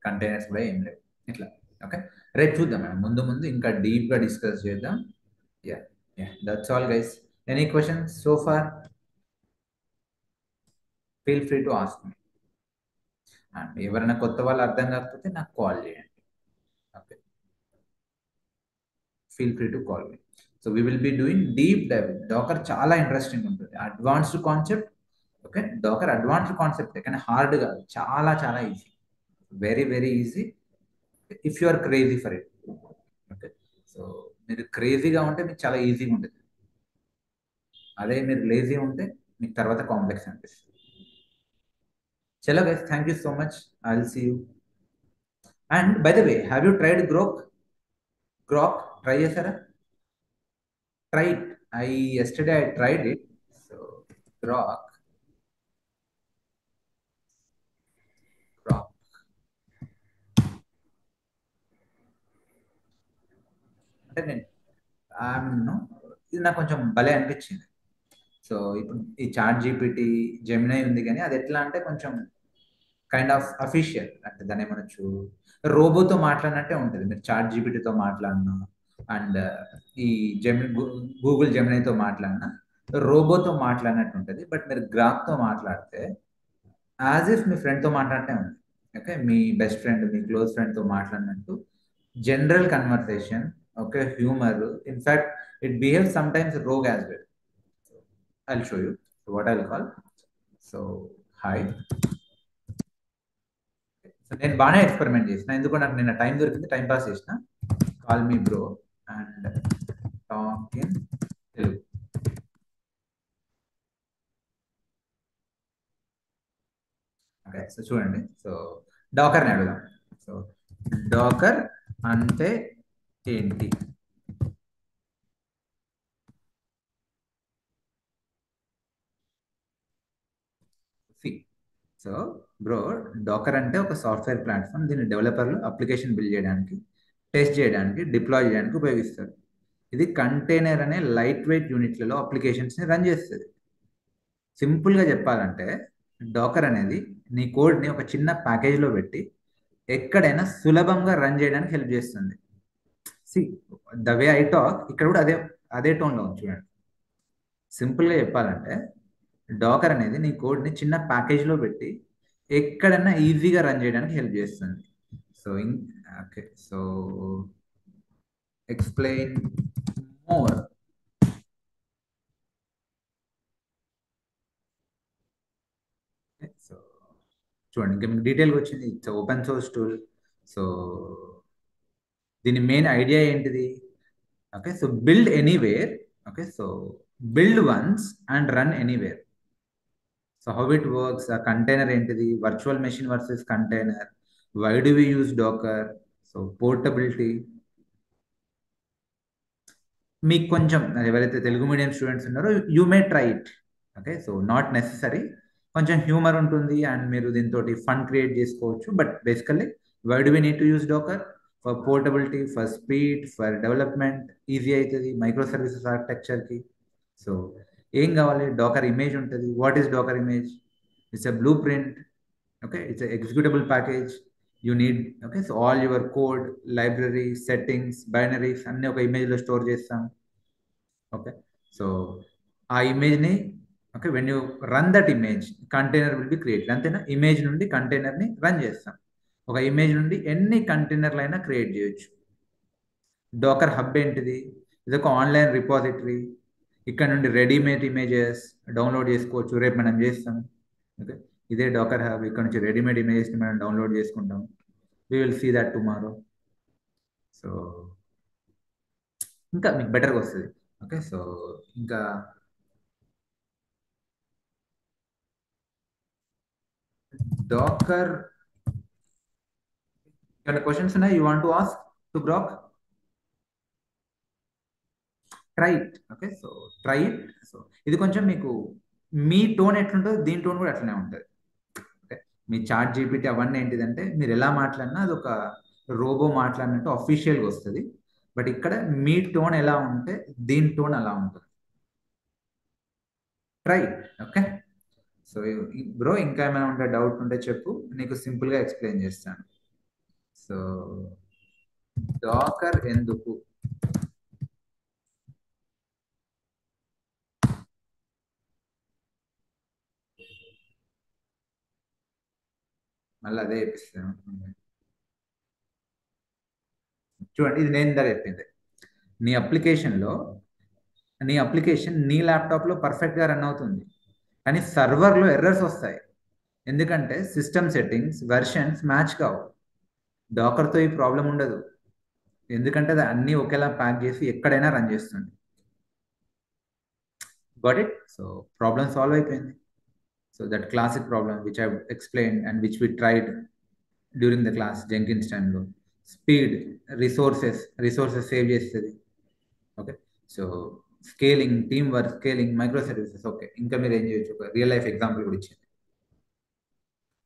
కంటైనర్స్ కూడా ఏం లేవు ఇట్లా. ఓకే, రేపు చూద్దాం మనం ముందు ఇంకా డీప్ గా డిస్కస్ చేద్దాం. Yeah yeah, that's all guys. Any questions so far? Feel free to ask me. And ఎవరైనా కొత్త వాళ్ళు అర్థం కాకపోతే నాకు కాల్ చేయండి. Okay, feel free to call me. So we will be doing deep dive. Docker చాలా interesting ఉంటుంది, advanced concept. Okay, Docker advanced concept కానీ హార్డ్ కాదు, చాలా చాలా easy, very very easy if you are crazy for it. Okay, so మీరు క్రేజీగా ఉంటే మీకు చాలా ఈజీగా ఉంటుంది. అదే మీరు లేజీ ఉంటే మీకు తర్వాత కాంప్లెక్స్ అనిపిస్తుంది. చలో guys, thank you so much. I will see you. And by the way, have you tried Grok? Grok try చేశారా? Try it. Yesterday I tried it. So grok, grok. అంటే నేను నో, ఇది నాకు కొంచెం భలే అనిపించింది. సో ఇప్పుడు ఈ చాట్ జీపీటీ, జెమినై ఉంది కానీ అది ఎట్లా అంటే కొంచెం కైండ్ ఆఫ్ అఫీషియల్, అంటే దాన్ని ఏమనొచ్చు, రోబోతో మాట్లాడినట్టే ఉంటుంది. మీరు చాట్ జీపీటీతో మాట్లాడినా అండ్ ఈ గూగుల్ జెమినైతో మాట్లాడినా రోబోతో మాట్లాడినట్టు ఉంటుంది. బట్ మీరు గ్రాక్తో మాట్లాడితే యాజ్ ఇఫ్ మీ ఫ్రెండ్తో మాట్లాడితే ఉంది. ఓకే, మీ బెస్ట్ ఫ్రెండ్, మీ క్లోజ్ ఫ్రెండ్తో మాట్లాడినట్టు general conversation. Okay, humour. In fact it behave some times rogue as well. I show you what I call. So hi. So నేను బాగానే ఎక్స్పెరిమెంట్ చేసిన, ఎందుకంటే నాకు నిన్న టైం దొరికింది, టైం పాస్ చేసిన. Call me bro and talk in Telugu. Okay, so చూడండి. So డాకర్ని అడుగుదాం. సో డాకర్ అంటే ఏంటి? సో బ్రో, డాకర్ అంటే ఒక సాఫ్ట్వేర్ ప్లాట్ఫామ్. దీన్ని డెవలపర్లు అప్లికేషన్ బిల్డ్ చేయడానికి, టెస్ట్ చేయడానికి, డిప్లాయ్ చేయడానికి ఉపయోగిస్తారు. ఇది కంటైనర్ అనే లైట్ వెయిట్ యూనిట్లలో అప్లికేషన్స్ని రన్ చేస్తుంది. సింపుల్గా చెప్పాలంటే డాకర్ అనేది నీ కోడ్ని ఒక చిన్న ప్యాకేజ్లో పెట్టి ఎక్కడైనా సులభంగా రన్ చేయడానికి హెల్ప్ చేస్తుంది. See the way I talk, ఇక్కడ కూడా అదే అదే టోన్లో ఉంది చూడండి. సింపుల్గా చెప్పాలంటే డాకర్ అనేది నీ కోడ్ని చిన్న ప్యాకేజ్లో పెట్టి ఎక్కడైనా ఈజీగా రన్ చేయడానికి హెల్ప్ చేస్తుంది. So okay, so explain more. So చూడండి, ఇంకా మీకు డీటెయిల్గా వచ్చింది. It's open source tool. So దీని మెయిన్ ఐడియా ఏంటిది? Okay, so build anywhere. Okay, so build once and run anywhere. So how it works, ఆ కంటైనర్ ఏంటిది, virtual machine versus container, why do we use Docker, so portability. మీకు కొంచెం ఎవరైతే Telugu medium students ఉన్నారో you may try it. Okay, so not necessary, కొంచెం humour ఉంటుంది and మీరు దీంతో ఫన్ క్రియేట్ చేసుకోవచ్చు. But basically why do we need to use Docker? For portability, for speed, for development easy అవుతుంది మైక్రో సర్వీసెస్ ఆర్కిటెక్చర్కి. So ఏం కావాలి? Docker image ఉంటుంది. What is Docker image? It's a blueprint. Okay, it's executable package you need. Okay, so all your code, library, settings, binaries అన్ని ఒక ఇమేజ్లో store చేస్తాం. Okay, so ఆ ఇమేజ్ని, okay, when you run that image container will be created. అంతేనా? Image నుండి కంటైనర్ని run చేస్తాం. ఒక ఇమేజ్ నుండి ఎన్ని కంటైనర్లు అయినా క్రియేట్ చేయొచ్చు. డాకర్ హబ్ ఏంటిది? ఇది ఒక ఆన్లైన్ రిపాజిటరీ. ఇక్కడ నుండి రెడీమేడ్ ఇమేజెస్ డౌన్లోడ్ చేసుకోవచ్చు. రేపు మనం చేస్తాం. ఓకే, ఇదే డాకర్ హబ్. ఇక్కడ నుంచి రెడీమేడ్ ఇమేజెస్ని మనం డౌన్లోడ్ చేసుకుంటాం. We will see that tomorrow. So ఇంకా మీకు బెటర్గా వస్తుంది. ఓకే, సో ఇంకా డాకర్ ఏమైనా క్వశ్చన్స్ ఉన్నాయి you want to ask to grok? Try it. Okay, so try it. So ఇది కొంచెం మీకు మీ టోన్ ఎట్లుంటుందో దీని టోన్ కూడా అట్లనే ఉంటుంది. ఓకే, మీ చాట్ జీపీటీ అవన్నీ ఏంటిదంటే మీరు ఎలా మాట్లాడినా అది ఒక రోబో మాట్లాడినట్టు అఫీషియల్గా వస్తుంది. బట్ ఇక్కడ మీ టోన్ ఎలా ఉంటే దీని టోన్ అలా ఉంటుంది. Try it. Okay, so bro ఇంకా ఏమైనా ఉంటే డౌట్ ఉంటే చెప్పు, నీకు సింపుల్గా ఎక్స్ప్లెయిన్ చేస్తాను. సో డాకర్ ఎందుకు? మళ్ళీ అదే చెప్పిస్తాను. చూడండి, ఇది నేను ఇందాక చెప్పింది. నీ అప్లికేషన్లో నీ అప్లికేషన్ నీ ల్యాప్టాప్లో పర్ఫెక్ట్గా రన్ అవుతుంది, కానీ సర్వర్లో ఎర్రర్స్ వస్తాయి. ఎందుకంటే సిస్టమ్ సెట్టింగ్స్ వెర్షన్స్ మ్యాచ్ కావు. డాకర్తో ఈ ప్రాబ్లం ఉండదు, ఎందుకంటే అది అన్నీ ఒకేలా ప్యాక్ చేసి ఎక్కడైనా రన్ చేస్తుంది. Got it? So problem solve అయిపోయింది. So that classic problem which I explain and which we tried during the class Jenkins టైంలో. స్పీడ్, రిసోర్సెస్ సేవ్ చేస్తుంది. Okay, so scaling, team work, scaling, micro services. Okay, ఇంకా మీరు ఏం చేయొచ్చు, ఒక real life example కూడా ఇచ్చింది.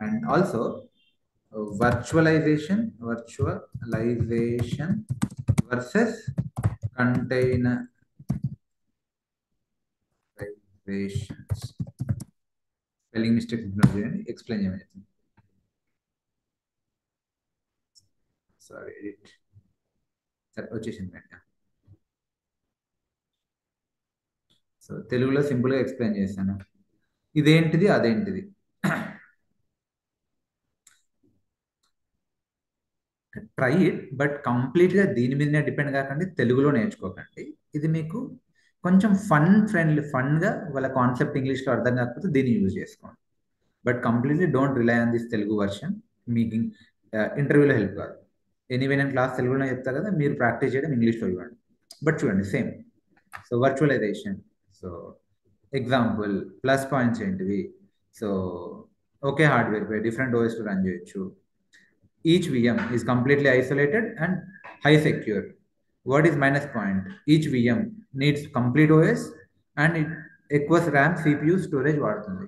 And also virtualization versus containerizations. Spelling mistake explain చేయమని చెప్పింది. Sorry, edit. సరే, వచ్చేసింది వెంటనే. సో తెలుగులో సింపుల్గా ఎక్స్ప్లెయిన్ చేశాను. ఇదేంటిది అదేంటిది. ట్రై ఇట్, బట్ కంప్లీట్గా దీని మీదనే డిపెండ్ కాకండి, తెలుగులో నేర్చుకోకండి. ఇది మీకు కొంచెం ఫన్గా వాళ్ళ కాన్సెప్ట్ ఇంగ్లీష్లో అర్థం కాకపోతే దీన్ని యూజ్ చేసుకోండి. But completely don't rely on this Telugu version. మీకు ఇంటర్వ్యూలో హెల్ప్ కాదు. ఎనీవే నేను క్లాస్ తెలుగులో చెప్తా కదా, మీరు ప్రాక్టీస్ చేయడం ఇంగ్లీష్లో ఇవ్వండి. బట్ చూడండి, same. So virtualization. So example, plus points ఏంటివి? సో ఒకే హార్డ్వేర్ పై డిఫరెంట్ ఓఎస్ రన్ చేయొచ్చు. Each VM is completely isolated and high secure. What is minus point? Each VM needs complete OS and it ఎక్కువ RAM, CPU, storage వాడుతుంది.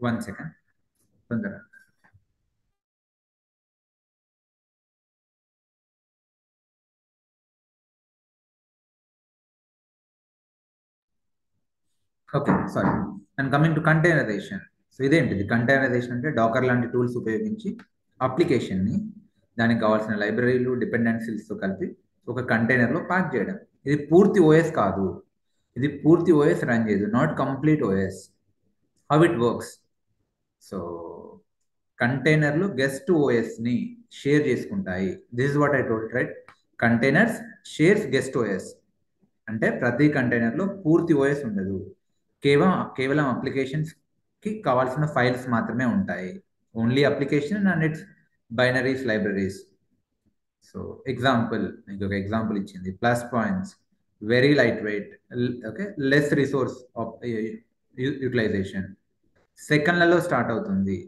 1 second. తొందరగా. Okay, sorry. And coming to containerization. So ఇదేంటిది containerization అంటే? డాకర్ లాంటి tools ఉపయోగించి అప్లికేషన్ని దానికి కావాల్సిన లైబ్రరీలు, డిపెండెన్సీస్తో కలిపి ఒక కంటైనర్లో ప్యాక్ చేయడం. ఇది పూర్తి ఓఎస్ కాదు, ఇది పూర్తి ఓఎస్ రన్ చేయదు, not complete OS. How it works? So కంటైనర్లు గెస్ట్ ఓఎస్ని షేర్ చేసుకుంటాయి. This is what I told, right? Containers shares guest OS. అంటే ప్రతి కంటైనర్లో పూర్తి ఓఎస్ ఉండదు, కేవలం అప్లికేషన్స్కి కావాల్సిన ఫైల్స్ మాత్రమే ఉంటాయి. Only application and it's binaries, libraries. So example, మీకు ఒక ఎగ్జాంపుల్ ఇచ్చింది. Plus points, very lightweight, okay, less resource utilization, సెకండ్లలో స్టార్ట్ అవుతుంది,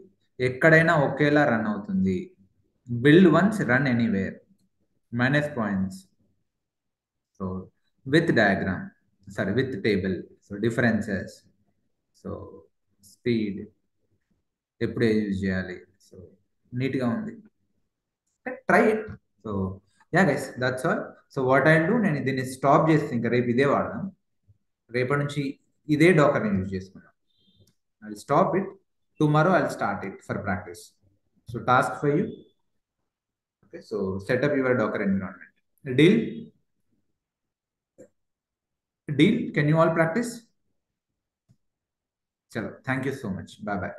ఎక్కడైనా ఒకేలా రన్ అవుతుంది, build once, run anywhere. Minus points, so with diagram, with table, so differences, so speed, ఎప్పుడు use చేయాలి. సో నీట్గా ఉంది. Try it. So yeah guys, that's all. So what I do, నేను దీన్ని స్టాప్ చేస్తే ఇంకా రేపు ఇదే వాడదాం. రేపటి నుంచి ఇదే డాకర్ నేను యూజ్ చేసుకున్నాను. I stop it. Tomorrow I start it for practice. So task for you. Okay, so setup your Docker environment. Deal? Can you all practice? Chalo, thank you so much. Bye bye.